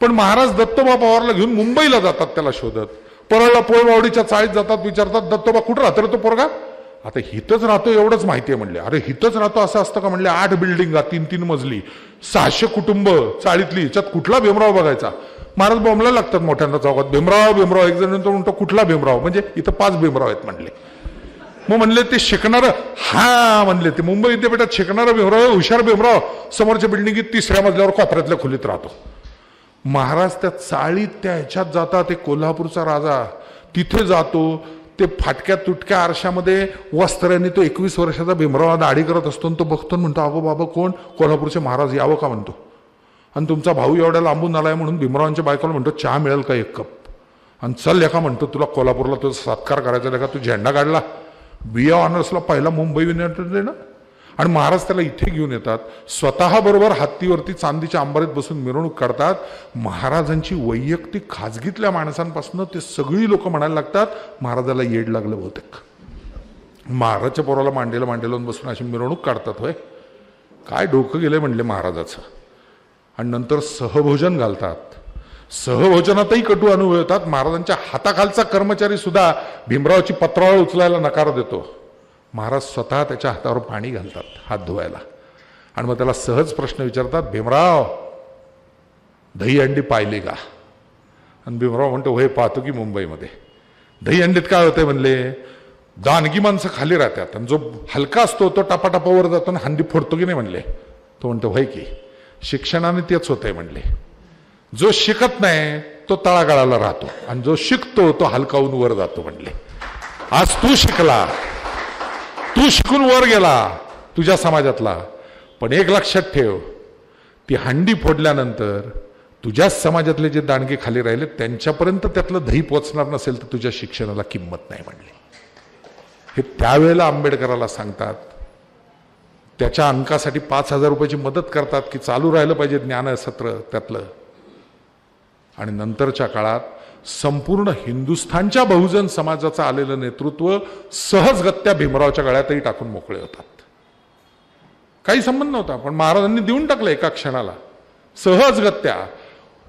पण महाराज दत्तोबा पवारला घेऊन मुंबईला जातात त्याला शोधत. परळला पोळवावडीच्या चाळीत जातात, विचारतात दत्तोबा कुठं राहतो रे तो पोरगा? आता हितच राहतो एवढंच माहिती आहे म्हणले. अरे हितच राहतो असं असतं का म्हणले? 8 बिल्डिंगा 3-3 मजली 600 कुटुंब चाळीतली, याच्यात कुठला भीमराव बघायचा? महाराज बॉम्बला लागतात मोठ्यांना चौकात. भीमराव. एक जण म्हणतो कुठला भीमराव? म्हणजे इथं 5 भीमराव आहेत म्हणले. मग म्हणले ते शिकणारं, हा म्हणले ते मुंबई विद्यापीठात शिकणारं भीमराव, हुशार भीमराव समोरच्या बिल्डिंगीत 3ऱ्या मजल्यावर कोपऱ्यातल्या खोलीत राहतो. महाराज त्या चाळीत त्या ह्याच्यात जातात. ते कोल्हापूरचा राजा तिथे जातो. ते फाटक्या तुटक्या आरशामध्ये वस्त्रांनी तो 21 वर्षाचा भीमराव दाढी करत असतो. तो बघतो म्हणतो अगो बाबा कोण? कोल्हापूरचे महाराज, यावं का म्हणतो. आणि तुमचा भाऊ एवढ्या लांबून आलाय म्हणून भीमरावांच्या बायकोला म्हणतो चहा मिळेल का 1 कप? आणि चल लेखा म्हणतो तुला कोल्हापूरला तुझा सत्कार करायचा लेखा. तू झेंडा काढला. BA ऑनर्सला पहिला मुंबई युनिव्हर्सिटी ना. आणि महाराज त्याला इथे घेऊन येतात. स्वतः बरोबर हत्तीवरती चांदीच्या अंबारीत बसून मिरवणूक काढतात. महाराजांची वैयक्तिक खाजगीतल्या माणसांपासून ते सगळी लोक म्हणायला लागतात महाराजाला येड लागलं बहुतेक. महाराजच्या पोराला मांडीला बसून अशी मिरवणूक काढतात. होय काय डोकं गेलंय म्हणले महाराजाचं. आणि नंतर सहभोजन घालतात. सहभोजनातही कटू अनुभव येतात. महाराजांच्या हाताखालचा कर्मचारी सुद्धा भीमरावची पत्रावळ उचलायला नकार देतो. महाराज स्वतः त्याच्या हातावर पाणी घालतात हात धुवायला. आणि मग त्याला सहज प्रश्न विचारतात भीमराव दहीहंडी पाहिली का? आणि भीमराव म्हणतो होय पाहतो की मुंबईमध्ये. दहीहंडीत काय होतंय म्हणले? दानगी माणसं खाली राहतात आणि जो हलका असतो तो टापाटापावर जातो आणि हंडी फोडतो की नाही म्हणले. तो म्हणतो होय की शिक्षणाने तेच होतंय म्हणले. जो शिकत नाही तो तळागाळाला राहतो आणि जो शिकतो तो हलकावून वर जातो म्हणले. आज तू शिकला, तू शिकून वर गेला तुझ्या समाजातला, पण एक लक्षात ठेव ती हंडी फोडल्यानंतर तुझ्याच समाजातले जे दांडगे खाली राहिले त्यांच्यापर्यंत त्यातलं दही पोचणार नसेल तर तुझ्या शिक्षणाला किंमत नाही म्हणली. हे त्यावेळेला आंबेडकराला सांगतात. त्याच्या अंकासाठी 5,000 रुपयाची मदत करतात की चालू राहिलं पाहिजे ज्ञानसत्र त्यातलं. आणि नंतरच्या काळात संपूर्ण हिंदुस्थानच्या बहुजन समाजाचं आलेलं नेतृत्व सहजगत्या भीमरावच्या गळ्यातही टाकून मोकळे होतात. काही संबंध नव्हता, पण महाराजांनी देऊन टाकलं एका क्षणाला सहजगत्या.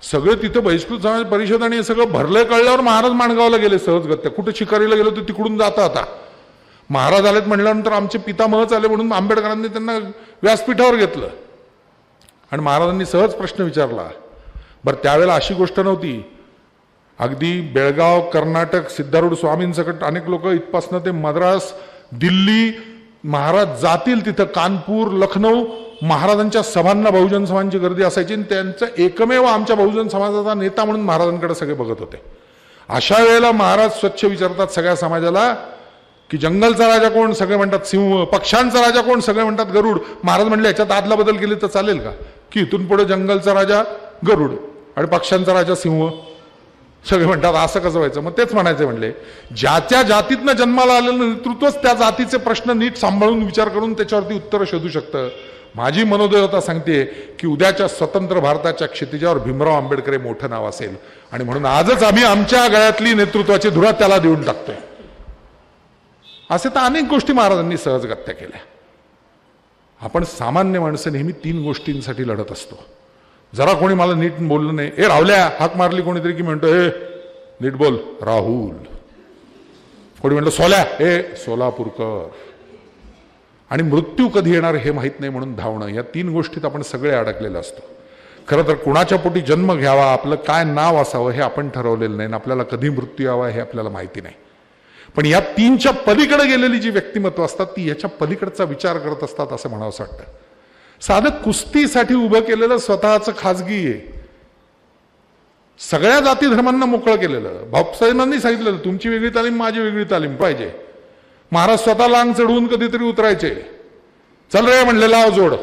सगळे तिथे बहिष्कृत समाज परिषद आणि हे सगळं भरलंय कळल्यावर महाराज माणगावला गेले सहजगत्या. कुठे शिकारीला गेलो तर तिकडून जाता आता. महाराज आलेत म्हटल्यानंतर आमचे पितामहच आले म्हणून आंबेडकरांनी त्यांना व्यासपीठावर घेतलं आणि महाराजांनी सहज प्रश्न विचारला. बरं, त्यावेळेला अशी गोष्ट नव्हती. अगदी बेळगाव, कर्नाटक, सिद्धारूढ स्वामींसकट अनेक लोक इथपासनं ते मद्रास, दिल्ली महाराज जातील तिथं, कानपूर, लखनौ महाराजांच्या सभांना बहुजन समाजांची गर्दी असायची आणि त्यांचं एकमेव आमच्या बहुजन समाजाचा नेता म्हणून महाराजांकडे सगळे बघत होते. अशा वेळेला महाराज स्वच्छ विचारतात सगळ्या समाजाला की जंगलचा राजा कोण? सगळे म्हणतात सिंह. पक्ष्यांचा राजा कोण? सगळे म्हणतात गरुड. महाराज म्हणले याच्यात आदला बदल केली तर चालेल का? की इथून पुढे जंगलचा राजा गरुड आणि पक्ष्यांचा राजा सिंह. सगळे म्हणतात असं कसं व्हायचं? मग तेच म्हणायचं म्हणले, ज्याच्या जातीतनं जन्माला आलेलं नेतृत्वच त्या जातीचे प्रश्न नीट सांभाळून विचार करून त्याच्यावरती उत्तरं शोधू शकतं. माझी मनोदयता सांगते की उद्याच्या स्वतंत्र भारताच्या क्षितिजावर भीमराव आंबेडकर हे मोठं नाव असेल आणि म्हणून आजच आम्ही आमच्या गळ्यातली नेतृत्वाची धुरा त्याला देऊन टाकतोय. असे तर अनेक गोष्टी महाराजांनी सहजगत्या केल्या. आपण सामान्य माणसं नेहमी 3 गोष्टींसाठी लढत असतो. जरा कोणी मला नीट बोललं नाही, ए राहुल्या हाक मारली कोणीतरी की म्हणतो ए नीट बोल राहुल. कोणी म्हणलं सोल्या, ए सोलापूरकर. आणि मृत्यू कधी येणार हे माहीत नाही म्हणून धावणं. या 3 गोष्टीत आपण सगळे अडकलेलो असतो. खरं तर कुणाच्या पोटी जन्म घ्यावा, आपलं काय नाव असावं हे आपण ठरवलेलं नाही, आपल्याला कधी मृत्यू यावा हे आपल्याला माहिती नाही. पण या 3च्या पलीकडे गेलेली जी व्यक्तिमत्व असतात ती याच्या पलीकडचा विचार करत असतात असं म्हणावंसं वाटतं. साधं कुस्तीसाठी उभं केलेलं स्वतःचं खाजगी आहे. सगळ्या जाती धर्मांना मोकळं केलेलं. बाबासाहेबांनी सांगितलेलं तुमची वेगळी तालीम, माझी वेगळी तालीम पाहिजे. महाराज स्वतः लांग चढवून कधीतरी उतरायचे. चल रे म्हणले लाव जोड.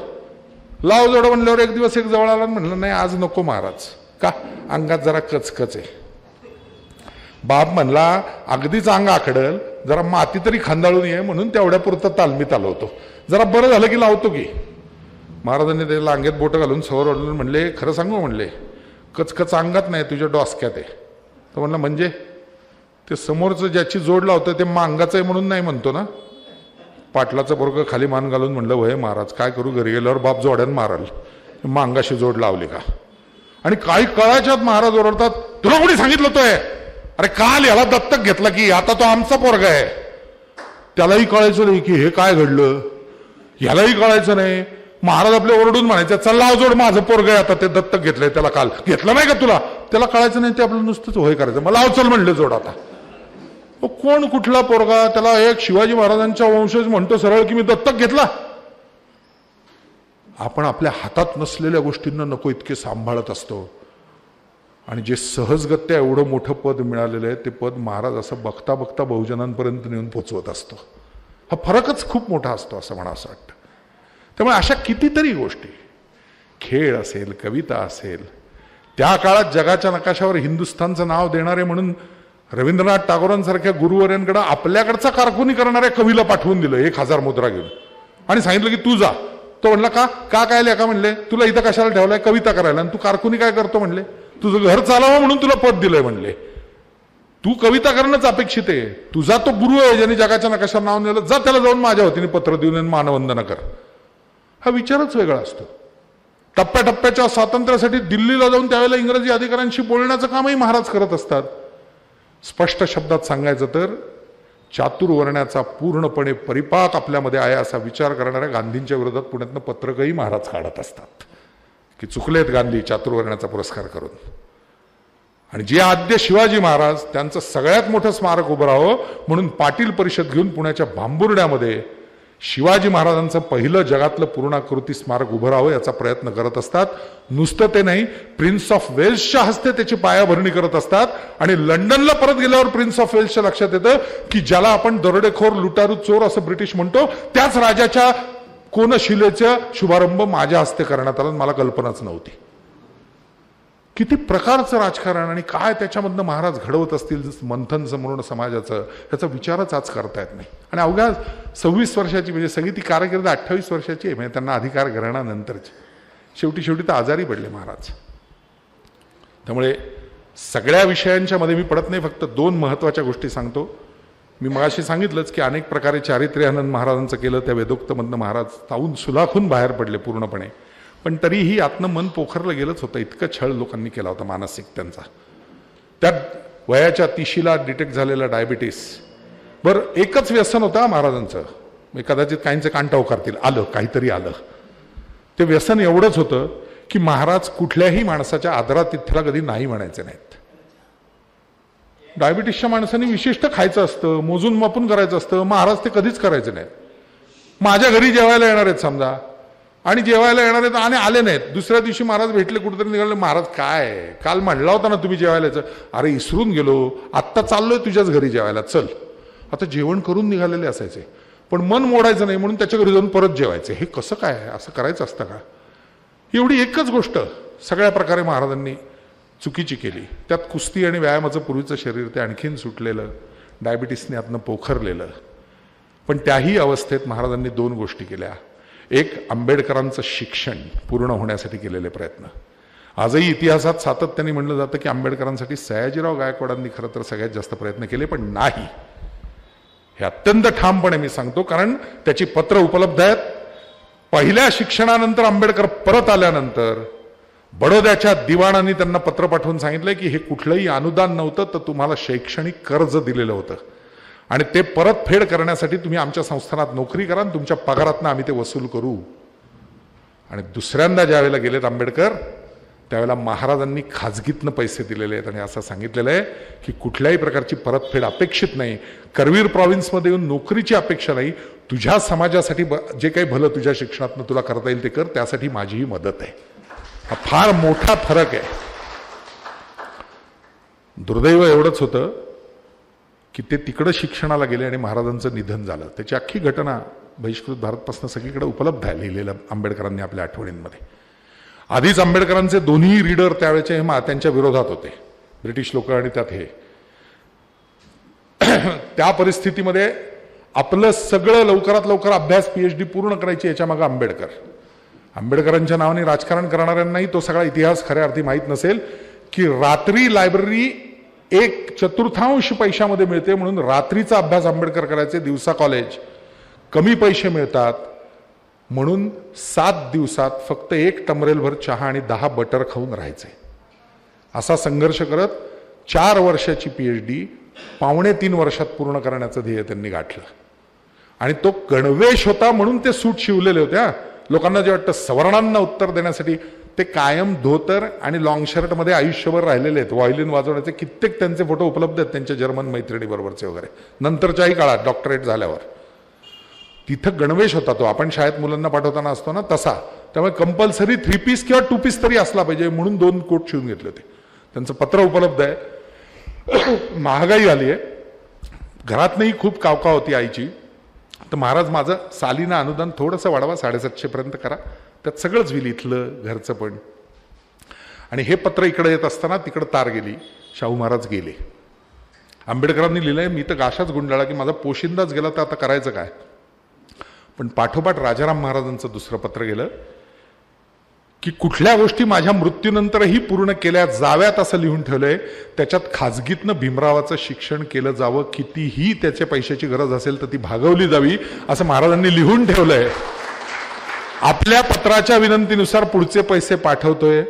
लाव जोड म्हणल्यावर एक दिवस एक जवळ आला म्हणलं नाही आज नको महाराज. का? अंगात जरा कचकच आहे. बाप म्हणला अगदीच अंग आखडल, जरा माती तरी खांदाळून ये म्हणून तेवढ्या पुरतं तालमीत आलो होतो. जरा बरं झालं की लावतो की. महाराजांनी त्याला अंगेत बोटं घालून सवर ओढून म्हणले खरं सांगू म्हणले कचकच अंगात नाही तुझ्या डोसक्यात आहे. तर म्हणलं म्हणजे? ते समोरचं ज्याची जोड लावतं ते मांगाचं आहे म्हणून नाही म्हणतो ना. पाटलाचं पोरगं खाली मान घालून म्हणलं वय महाराज काय करू, घरी गेल्यावर बाप जोड्यान माराल, मांगाशी जोड लावली का? आणि काही कळाच्यात महाराज ओरडतात तुला कोणी सांगितलं तोय? अरे काल याला दत्तक घेतला की आता तो आमचा पोरगा आहे. त्यालाही कळायचं नाही की हे काय घडलं, यालाही कळायचं नाही. महाराज आपले ओरडून म्हणायचं चल लाव जोड माझं पोरग आहे आता ते दत्तक घेतलंय त्याला काल घेतलं नाही का तुला? त्याला कळायचं नाही, ते आपलं नुसतंच होय करायचं. मला लाव चल म्हणले जोड आता. कोण कुठला पोरगा? त्याला एक शिवाजी महाराजांच्या वंशज म्हणतो सरळ की मी दत्तक घेतला. आपण आपल्या हातात नसलेल्या गोष्टींना नको इतके सांभाळत असतो. आणि जे सहजगत्या एवढं मोठं पद मिळालेलं आहे ते पद महाराज असं बघता बघता बहुजनांपर्यंत नेऊन पोचवत असतो. हा फरकच खूप मोठा असतो असं म्हणा असं वाटतं. त्यामुळे अशा कितीतरी गोष्टी, खेळ असेल, कविता असेल, त्या काळात जगाच्या नकाशावर हिंदुस्थानचं नाव देणारे म्हणून रवींद्रनाथ टागोरांसारख्या गुरुवर्यांकडे आपल्याकडचा कारकुनी करणाऱ्या कवीला पाठवून दिलं 1000 मुद्रा घेऊन आणि सांगितलं की तू जा. तो म्हणला का काय लेखा म्हणले तुला इथं कशाला ठेवलाय कविता करायला आणि तू कारकुनी काय करतो म्हणले? तुझं घर चालावं म्हणून तुला पद दिलंय म्हणले. तू कविता करणंच अपेक्षित आहे. तुझा तो गुरु आहे ज्याने जगाच्या नकाशावर नाव नेलं, जा त्याला जाऊन माझ्या वतीने पत्र देऊन मानवंदना कर. हा विचारच वेगळा असतो. टप्प्याटप्प्याच्या स्वातंत्र्यासाठी दिल्लीला जाऊन त्यावेळेला इंग्रजी अधिकाऱ्यांशी बोलण्याचं कामही महाराज करत असतात. स्पष्ट शब्दात सांगायचं तर चातुर्वर्ण्याचा पूर्णपणे परिपाक आपल्यामध्ये आहे असा विचार करणाऱ्या गांधींच्या विरोधात पुण्यातनं पत्रकही महाराज काढत असतात की चुकलेत गांधी चातुर्वर्ण्याचा पुरस्कार करून. आणि जे आद्य शिवाजी महाराज त्यांचं सगळ्यात मोठं स्मारक उभं राहावं म्हणून पाटील परिषद घेऊन पुण्याच्या भांबुर्ड्यामध्ये शिवाजी महाराजांचं पहिलं जगातलं पूर्णाकृती स्मारक उभं राहावं याचा प्रयत्न करत असतात. नुसतं ते नाही, प्रिन्स ऑफ वेल्सच्या हस्ते त्याची पायाभरणी करत असतात. आणि लंडनला परत गेल्यावर प्रिन्स ऑफ वेल्सच्या लक्षात येतं की ज्याला आपण दरोडेखोर लुटारू चोर असं ब्रिटिश म्हणतो त्याच राजाच्या कोनशिलेचा शुभारंभ माझ्या हस्ते करण्यात आला. मला कल्पनाच नव्हती. किती प्रकारचं राजकारण आणि काय त्याच्यामधनं महाराज घडवत असतील मंथन संपूर्ण समाजाचं, ह्याचा विचारच आज करता येत नाही. आणि अवघ्या 26 वर्षाची म्हणजे सगळी ती कारकीर्द 28 वर्षाची आहे, म्हणजे त्यांना अधिकार ग्रहणानंतरची. शेवटी तर आजारी पडले महाराज. त्यामुळे सगळ्या विषयांच्या मध्ये मी पडत नाही, फक्त 2 महत्त्वाच्या गोष्टी सांगतो. मी मगाशी सांगितलंच की अनेक प्रकारे चारित्र्यहनन महाराजांचं केलं, त्या वेदोक्तमधनं महाराज तावून सुलाखून बाहेर पडले पूर्णपणे. पण तरीही आतनं मन पोखरलं गेलंच होतं, इतकं छळ लोकांनी केला होता मानसिक त्यांचा. त्यात वयाच्या 30ला डिटेक्ट झालेला डायबिटीस. बरं, एकच व्यसन होतं महाराजांचं, कदाचित काहींचे कान टवकारतील, आलं काहीतरी आलं. ते व्यसन एवढंच होतं की महाराज कुठल्याही माणसाच्या आदरातिथ्याला कधी नाही म्हणायचे नाहीत. डायबिटीसच्या माणसाने विशिष्ट खायचं असतं, मोजून मापून करायचं असतं, महाराज ते कधीच करायचे नाहीत. माझ्या घरी जेवायला येणार आहेत समजा, आणि जेवायला येणार आहेत आणि आले नाहीत, दुसऱ्या दिवशी महाराज भेटले, कुठेतरी निघाले, महाराज काय काल म्हणला होता ना तुम्ही जेवायला यायचं, अरे इसरून गेलो, आत्ता चाललोय तुझ्याच घरी जेवायला, चल. आता जेवण करून निघालेले असायचे, पण मन मोडायचं नाही म्हणून त्याच्या घरी जाऊन परत जेवायचे. हे कसं काय, असं करायचं असतं का? एवढी एकच गोष्ट सगळ्या प्रकारे महाराजांनी चुकीची केली. त्यात कुस्ती आणि व्यायामाचं पूर्वीचं शरीर ते आणखीन सुटलेलं, डायबिटीसने आतनं पोखरलेलं. पण त्याही अवस्थेत महाराजांनी 2 गोष्टी केल्या. एक, आंबेडकरांचं शिक्षण पूर्ण होण्यासाठी केलेले प्रयत्न. आजही इतिहासात सातत्याने म्हणलं जातं की आंबेडकरांसाठी सयाजीराव गायकवाडांनी खरं तर सगळ्यात जास्त प्रयत्न केले, पण नाही. हे अत्यंत ठामपणे मी सांगतो, कारण त्याची पत्र उपलब्ध आहेत. पहिल्या शिक्षणानंतर आंबेडकर परत आल्यानंतर बडोद्याच्या दिवाणांनी त्यांना पत्र पाठवून सांगितलंय की हे कुठलंही अनुदान नव्हतं, तर तुम्हाला शैक्षणिक कर्ज दिलेलं होतं आणि ते परतफेड करण्यासाठी तुम्ही आमच्या संस्थानात नोकरी करा आणि तुमच्या पगारातनं आम्ही ते वसूल करू. आणि दुसऱ्यांदा ज्यावेळेला गेलेत आंबेडकर, त्यावेळेला महाराजांनी खाजगीतनं पैसे दिलेले आहेत आणि असं सांगितलेलं आहे की कुठल्याही प्रकारची परतफेड अपेक्षित नाही, करवीर प्रॉव्हिन्समध्ये येऊन नोकरीची अपेक्षा नाही, तुझ्या समाजासाठी जे काही भलं तुझ्या शिक्षणातनं तुला करता येईल ते कर, त्यासाठी माझीही मदत आहे. हा फार मोठा फरक आहे. दुर्दैव एवढंच होतं की ते तिकडं शिक्षणाला गेले आणि महाराजांचं निधन झालं. त्याची अख्खी घटना बहिष्कृत भारतपासून सगळीकडे उपलब्ध आहे लिहिलेलं आंबेडकरांनी आपल्या आठवणींमध्ये. आधीच आंबेडकरांचे दोन्ही रीडर त्यावेळेचे त्यांच्या विरोधात होते, ब्रिटिश लोक आणि त्यात हे. त्या परिस्थितीमध्ये आपलं सगळं लवकरात लवकर अभ्यास PhD पूर्ण करायची, याच्या मागे आंबेडकरांच्या नावाने राजकारण करणाऱ्यांनाही तो सगळा इतिहास खऱ्या अर्थी माहीत नसेल की रात्री लायब्ररी 1/4 पैशामध्ये मिळते म्हणून रात्रीचा अभ्यास आंबेडकर करायचे, दिवसा कॉलेज, कमी पैसे मिळतात म्हणून 7 दिवसात फक्त 1 टमरेलभर चहा आणि 10 बटर खाऊन राहायचे. असा संघर्ष करत 4 वर्षाची PhD 2.5-3 वर्षात पूर्ण करण्याचं ध्येय त्यांनी गाठलं. आणि तो गणवेश होता म्हणून ते सूट शिवलेले होते. लोकांना जे वाटतं सवर्णांना उत्तर देण्यासाठी ते कायम धोतर आणि लॉंग शर्टमध्ये आयुष्यभर राहिलेले आहेत. व्हायोलिन वाजवण्याचे कित्येक त्यांचे फोटो उपलब्ध आहेत, त्यांच्या जर्मन मैत्रिणीबरोबरचे वगैरे, नंतरच्याही काळात डॉक्टरेट झाल्यावर. तिथं गणवेश होता तो, आपण शाळेत मुलांना पाठवताना असतो ना तसा. त्यामुळे कंपल्सरी 3 पीस किंवा 2 पीस तरी असला पाहिजे म्हणून 2 कोट शिवून घेतले होते. त्यांचं पत्र उपलब्ध आहे. महागाई आली आहे, घरातनंही खूप कावका होती आईची, तर महाराज माझं सालीनं अनुदान थोडंसं वाढवा, 750 पर्यंत करा, त्यात सगळंच होईल, इथलं घरचं पण. आणि हे पत्र इकडे येत असताना तिकडं तार गेली, शाहू महाराज गेले. आंबेडकरांनी लिहिलंय, मी तर गाशाच गुंडाळा की माझा पोशिंदाच गेला तर आता करायचं काय. पण पाठोपाठ राजाराम महाराजांचं दुसरं पत्र गेलं की कुठल्या गोष्टी माझ्या मृत्यूनंतरही पूर्ण केल्या जाव्यात असं लिहून ठेवलंय. त्याच्यात खाजगीतनं भीमरावाचं शिक्षण केलं जावं, कितीही त्याच्या पैशाची गरज असेल तर ती भागवली जावी असं महाराजांनी लिहून ठेवलंय. आपल्या पत्राच्या विनंतीनुसार पुढचे पैसे पाठवतोय,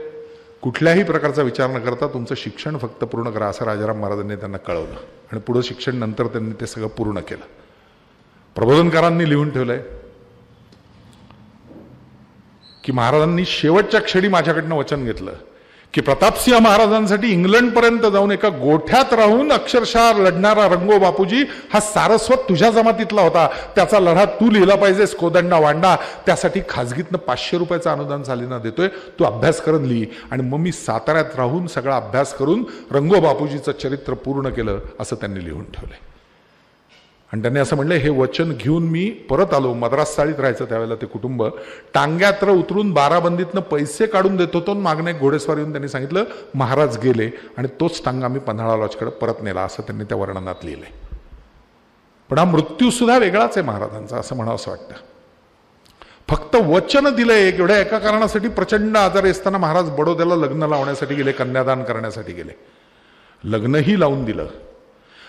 कुठल्याही प्रकारचा विचार न करता तुमचं शिक्षण फक्त पूर्ण करा असं राजाराम महाराजांनी त्यांना कळवलं. आणि पुढं शिक्षण नंतर त्यांनी ते सगळं पूर्ण केलं. प्रबोधनकारांनी लिहून ठेवलंय की महाराजांनी शेवटच्या क्षणी माझ्याकडनं वचन घेतलं की प्रतापसिंह महाराजांसाठी इंग्लंडपर्यंत जाऊन एका गोठ्यात राहून अक्षरशः लढणारा रंगो बापूजी हा सारस्वत तुझ्या जमातीतला होता, त्याचा लढा तू लिहिला पाहिजेस, कोदंडा वांडा, त्यासाठी खाजगीतनं 500 रुपयाचं अनुदान सालीना देतोय, तू अभ्यास करून लिही. आणि मग मी साताऱ्यात राहून सगळा अभ्यास करून रंगो बापूजीचं चरित्र पूर्ण केलं असं त्यांनी लिहून ठेवलंय. आणि त्यांनी असं म्हणलं, हे वचन घेऊन मी परत आलो. मद्रास चाळीत राहायचं त्यावेळेला ते कुटुंब. टांग्यात्र उतरून बाराबंदीतनं पैसे काढून देत होतो. मागणे एक घोडेस्वार येऊन त्यांनी सांगितलं महाराज गेले आणि तोच टांगा मी पन्हाळा लॉजकडे परत नेला, असं त्यांनी त्या वर्णनात लिहिलंय. पण हा मृत्यू सुद्धा वेगळाच आहे महाराजांचा, असं म्हणावं असं वाटतं. फक्त वचन दिलंय एवढ्या एका कारणासाठी. प्रचंड आजारी असताना महाराज बडोद्याला लग्न लावण्यासाठी गेले, कन्यादान करण्यासाठी गेले. लग्नही लावून दिलं.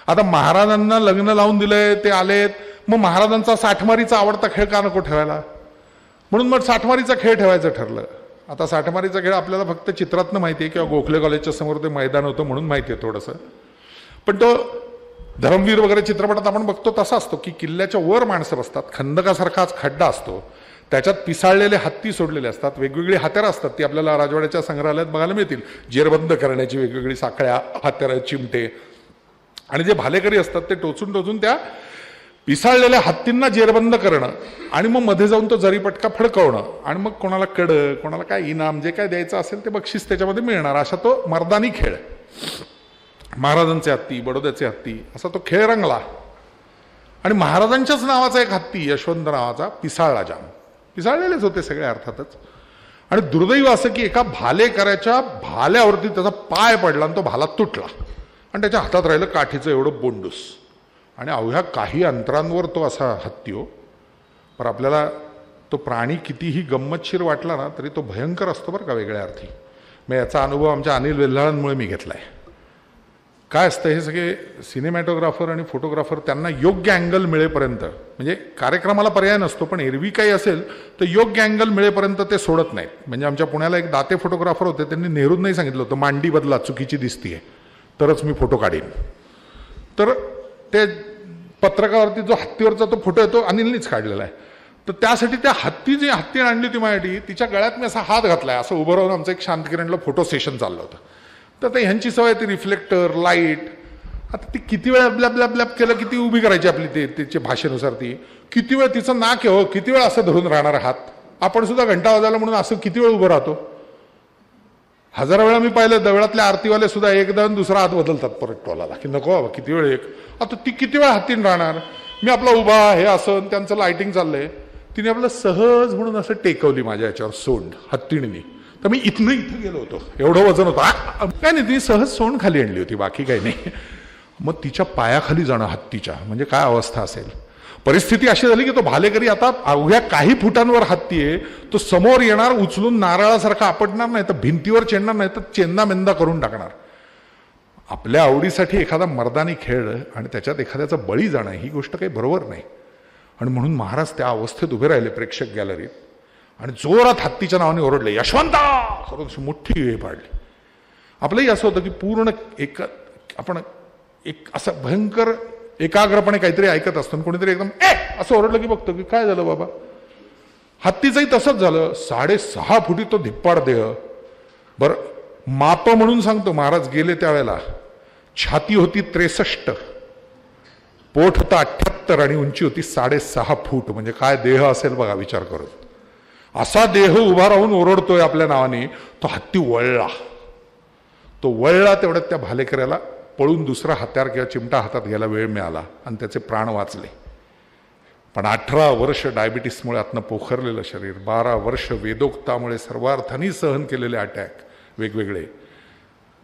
आता महाराजांना लग्न लावून दिलंय, ते आलेत, मग महाराजांचा साठमारीचा आवडता खेळ का नको ठेवायला? म्हणून मग साठमारीचा खेळ ठेवायचं ठरलं. आता साठमारीचा खेळ आपल्याला फक्त चित्रातनं माहिती आहे, किंवा गोखले कॉलेजच्या समोर ते मैदान होतं म्हणून माहिती आहे थोडंसं. पण तो धर्मवीर वगैरे चित्रपटात आपण बघतो तसा असतो की किल्ल्याच्या वर माणसं बसतात, खंदकासारखाच खड्डा असतो, त्याच्यात पिसाळलेले हत्ती सोडलेले असतात, वेगवेगळी हत्यारं असतात. ती आपल्याला राजवाड्याच्या संग्रहालयात बघायला मिळतील. जेरबंद करण्याची वेगवेगळी साखळ्या, हत्यारं, चिमटे. आणि जे भालेकरी असतात ते टोचून टोचून त्या पिसाळलेल्या हत्तींना जेरबंद करणं आणि मग मध्ये जाऊन तो जरीपटका फडकवणं आणि मग कोणाला कडं, कोणाला काय इनाम, जे काय द्यायचं असेल ते बक्षीस त्याच्यामध्ये मिळणार, असा तो मर्दानी खेळ. महाराजांचे हत्ती, बडोद्याचे हत्ती, असा तो खेळ रंगला. आणि महाराजांच्याच नावाचा एक हत्ती, यशवंत नावाचा, पिसाळला जाम. पिसाळलेलेच होते सगळे अर्थातच. आणि दुर्दैव असं की एका भालेकऱ्याच्या भाल्यावरती त्याचा पाय पडला आणि तो भाला तुटला आणि त्याच्या हातात राहिलं काठीचं एवढं बोंडूस. आणि अवघ्या काही अंतरांवर तो असा हत्ती हो. पण आपल्याला तो प्राणी कितीही गंमतशीर वाटला ना तरी तो भयंकर असतो बरं का वेगळ्या अर्थी. मग याचा अनुभव आमच्या अनिल वेल्हाळांमुळे मी घेतला आहे. काय असतं, हे सगळे सिनेमॅटोग्राफर आणि फोटोग्राफर त्यांना योग्य अँगल मिळेपर्यंत, म्हणजे कार्यक्रमाला पर्याय नसतो पण एरवी काही असेल तर योग्य अँगल मिळेपर्यंत ते सोडत नाहीत. म्हणजे आमच्या पुण्याला एक दाते फोटोग्राफर होते, त्यांनी नेहरूंनाही सांगितलं होतं मांडी बदला, चुकीची दिसतीये, तरच मी फोटो काढीन. तर ते पत्रकावरती जो हत्तीवरचा तो फोटो आहे तो अनिलनीच काढलेला आहे. तर त्यासाठी त्या जी हत्ती आणली होती माझ्यासाठी, तिच्या गळ्यात मी असा हात घातलाय, असं उभं राहून आमचं एक शांतकिरणला फोटो सेशन चाललं होतं. तर ते ह्यांची सवय, ती रिफ्लेक्टर, लाईट, आता ती किती वेळ ब्लॅप ब्लॅप ब्लॅप केलं, किती उभी करायची आपली ते तिच्या भाषेनुसार, ती किती वेळ तिचं नाक आहे हो, किती वेळ असं धरून राहणार हात. आपण सुद्धा घंटा वाजायला म्हणून असं किती वेळ उभं राहतो. हजार वेळा मी पाहिलं देवळातल्या आरतीवाले सुद्धा एकदा दुसरा हात बदलतात परत टोलाला, की नको बाबा किती वेळ एक. आता ती किती वेळ हत्तीन राहणार. मी आपला उभा हे असं, त्यांचं लाईटिंग चाललंय, तिने आपलं सहज म्हणून असं टेकवली माझ्या याच्यावर सोंड हत्तीने. तर मी इथं गेलो होतो, एवढं वजन होतं, काय नाही, ती सहज सोंड खाली आणली होती, बाकी काही नाही. मग तिच्या पायाखाली जाणं हत्तीच्या, म्हणजे काय अवस्था असेल. परिस्थिती अशी झाली की तो भालेकरी आता अवघ्या काही फुटांवर हत्ती आहे, तो समोर येणार, उचलून नारळासारखा आपटणार नाही, तर भिंतीवर चेंडणार नाही, तर चेंदा मेंदा करून टाकणार. आपल्या आवडीसाठी एखादा मर्दानी खेळ आणि त्याच्यात एखाद्याचा बळी जाणं ही गोष्ट काही बरोबर नाही. आणि म्हणून महाराज त्या अवस्थेत उभे राहिले प्रेक्षक गॅलरीत आणि जोरात हत्तीच्या नावाने ओरडले, यशवंता करून मोठी हे पाडली. आपलंही असं होतं की पूर्ण आपण एक असं भयंकर एकाग्रपणे काहीतरी ऐकत असतो, कोणीतरी एकदम असं ओरडलं की बघतो की काय झालं बाबा. हत्तीचंही तसंच झालं. 6.5 फुटी तो धिप्पाड देह. बरं माप म्हणून सांगतो, महाराज गेले त्यावेळेला छाती होती 63, पोट होतं 78 आणि उंची होती 6.5 फूट. म्हणजे काय देह असेल बघा, विचार करून. असा देह उभा राहून ओरडतोय आपल्या नावाने. तो हत्ती वळला. तो वळला तेवढ्यात त्या भालेकऱ्याला पळून दुसरा हत्यार किंवा चिमटा हातात घ्यायला वेळ मिळाला आणि त्याचे प्राण वाचले. पण 18 वर्ष डायबिटीसमुळे आतनं पोखरलेलं शरीर, 12 वर्ष वेदोक्तामुळे सर्वार्थानी सहन केलेले अटॅक वेगवेगळे,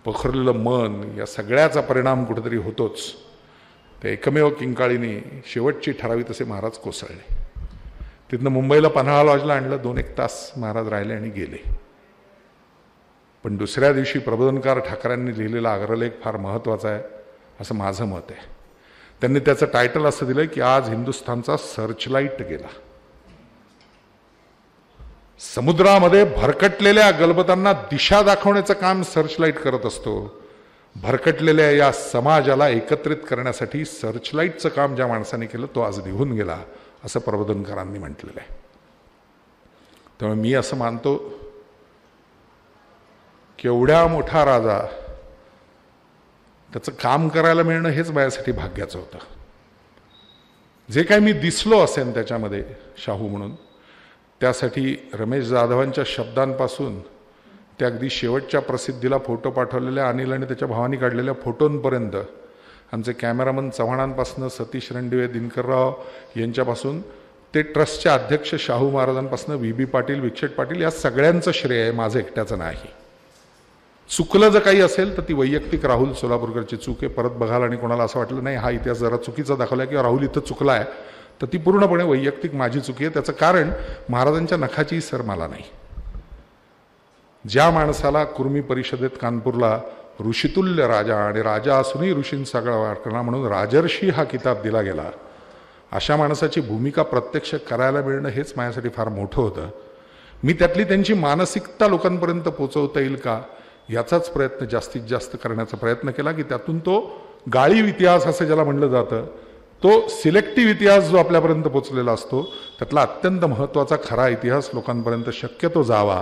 पोखरलेलं मन, या सगळ्याचा परिणाम कुठेतरी होतोच. ते एकमेव किंकाळीने शेवटची ठरावी तसे महाराज कोसळले. तिथनं मुंबईला पन्हाळा लॉजला आणलं. 2-1 तास महाराज राहिले आणि गेले. पण दुसऱ्या दिवशी प्रबोधनकार ठाकरेंनी लिहिलेला अग्रलेख फार महत्त्वाचा आहे असं माझं मत आहे. त्यांनी त्याचं टायटल असं दिलं की आज हिंदुस्थानचा सर्चलाईट गेला. समुद्रामध्ये भरकटलेल्या गलबतांना दिशा दाखवण्याचं काम सर्चलाईट करत असतो. भरकटलेल्या या समाजाला एकत्रित करण्यासाठी सर्चलाईटचं काम ज्या माणसाने केलं तो आज निघून गेला, असं प्रबोधनकारांनी म्हटलेलं आहे. त्यामुळे मी असं मानतो की एवढ्या मोठा राजा, त्याचं काम करायला मिळणं हेच माझ्यासाठी भाग्याचं होतं. जे काही मी दिसलो असेल त्याच्यामध्ये शाहू म्हणून, त्यासाठी रमेश जाधवांच्या शब्दांपासून ते अगदी शेवटच्या प्रसिद्धीला फोटो पाठवलेल्या अनिल आणि त्याच्या भावानी काढलेल्या फोटोंपर्यंत आमचे कॅमेरामन चव्हाणांपासून सतीश रणदिवे, दिनकरराव यांच्यापासून ते ट्रस्टचे अध्यक्ष शाहू महाराजांपासून व्ही पाटील, विक्षेट पाटील या सगळ्यांचं श्रेय आहे, माझं एकट्याचं नाही. चुकलं जर काही असेल तर ती वैयक्तिक राहुल सोलापूरकरची चूक आहे. परत बघाल आणि कोणाला असं वाटलं नाही हा इतिहास जरा चुकीचा दाखवला किंवा राहुल इथं चुकला आहे, तर ती पूर्णपणे वैयक्तिक माझी चुकी आहे. त्याचं कारण महाराजांच्या नखाची सर मला नाही. ज्या माणसाला कुर्मी परिषदेत कानपूरला ऋषितुल्य राजा आणि राजा असूनही ऋषींचा सगळा वाटणा म्हणून राजर्षी हा किताब दिला गेला, अशा माणसाची भूमिका प्रत्यक्ष करायला मिळणं हेच माझ्यासाठी फार मोठं होतं. मी त्यातली त्यांची मानसिकता लोकांपर्यंत पोचवता येईल का याचाच प्रयत्न जास्तीत जास्त करण्याचा प्रयत्न केला, की त्यातून तो गाळीव इतिहास असं ज्याला म्हणलं जातं, तो सिलेक्टिव्ह इतिहास जो आपल्यापर्यंत पोचलेला असतो त्यातला अत्यंत महत्त्वाचा खरा इतिहास लोकांपर्यंत शक्यतो जावा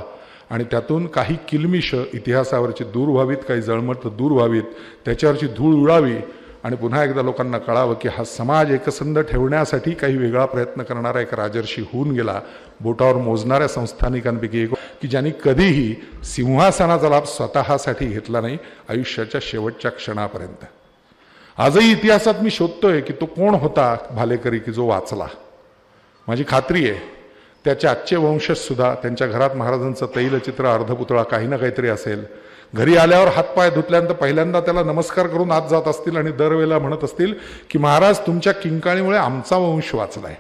आणि त्यातून काही किलमिश इतिहासावरची दूर व्हावीत, काही जळमट दूर व्हावीत, त्याच्यावरची धूळ उडावी आणि पुन्हा एकदा लोकांना कळावं की हा समाज एकसंध ठेवण्यासाठी काही वेगळा प्रयत्न करणारा एक राजर्षी होऊन गेला, बोटावर मोजणाऱ्या संस्थानिकांपैकी एक, की ज्यांनी कधीही सिंहासनाचा लाभ स्वतःसाठी घेतला नाही आयुष्याच्या शेवटच्या क्षणापर्यंत. आजही इतिहासात मी शोधतोय की तो कोण होता भालेकरी की जो वाचला. माझी खात्री आहे त्याचे आजचे वंशज सुद्धा त्यांच्या घरात महाराजांचं तैलचित्र, अर्धपुतळा काही ना काहीतरी असेल, घरी आल्यावर हातपाय धुतल्यानंतर पहिल्यांदा त्याला नमस्कार करून आत जात असतील आणि दरवेळेला म्हणत असतील की महाराज तुमच्या किंकाळीमुळे आमचा वंश वाचलाय.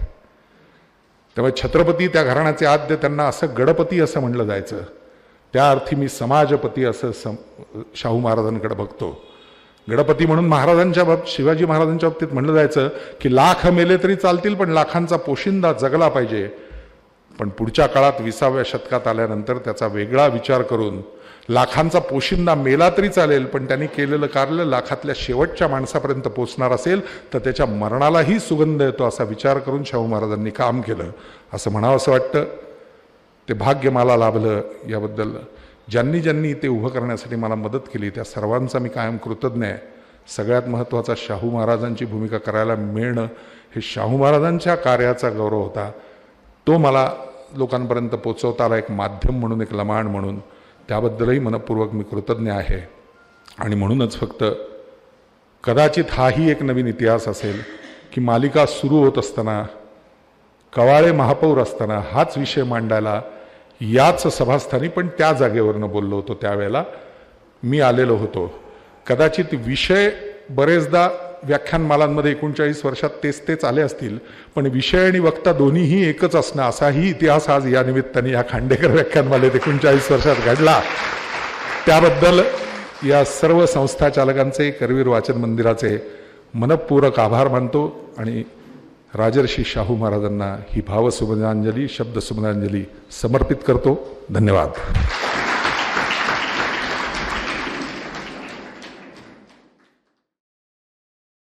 त्यामुळे छत्रपती त्या घराण्याचे आद्य, त्यांना असं गडपती असं म्हणलं जायचं, त्या अर्थी मी समाजपती असं शाहू महाराजांकडे बघतो. गडपती म्हणून महाराजांच्या बाबतीत, शिवाजी महाराजांच्या बाबतीत म्हणलं जायचं की लाख मेले तरी चालतील पण लाखांचा पोशिंदा जगला पाहिजे. पण पुढच्या काळात 20व्या शतकात आल्यानंतर त्याचा वेगळा विचार करून लाखांचा पोशिंदा मेला तरी चालेल पण त्यांनी केलेलं कार्य लाखातल्या शेवटच्या माणसापर्यंत पोचणार असेल तर त्याच्या मरणालाही सुगंध येतो असा विचार करून शाहू महाराजांनी काम केलं असं म्हणावं असं वाटतं. ते भाग्य मला लाभलं. याबद्दल ज्यांनी ज्यांनी ते उभं करण्यासाठी मला मदत केली त्या सर्वांचा मी कायम कृतज्ञ आहे. सगळ्यात महत्त्वाचा शाहू महाराजांची भूमिका करायला मिळणं हे शाहू महाराजांच्या कार्याचा गौरव होता. तो मला लोकांपर्यंत पोचवता आला एक माध्यम म्हणून, एक लमाण म्हणून. त्याबद्दलही मनपूर्वक मी कृतज्ञ आहे. आणि म्हणूनच फक्त कदाचित हाही एक नवीन इतिहास असेल की मालिका सुरू होत असताना, कवाळे महापौर असताना हाच विषय मांडायला याच सभास्थानी पण त्या जागेवरनं बोललो होतो. त्यावेळेला मी आलेलो होतो. कदाचित विषय बरेचदा व्याख्यानमालांमध्ये 39 वर्षात तेच आले असतील पण विषय आणि वक्ता दोन्हीही एकच असणं असाही इतिहास आज या निमित्ताने या खांडेकर व्याख्यानमालेत 39 वर्षात घडला. त्याबद्दल या सर्व संस्था चालकांचे, करवीर वाचन मंदिराचे मनपूर्वक आभार मानतो आणि राजर्षी शाहू महाराजांना ही भावसुमनांजली, शब्दसुमनांजली समर्पित करतो. धन्यवाद.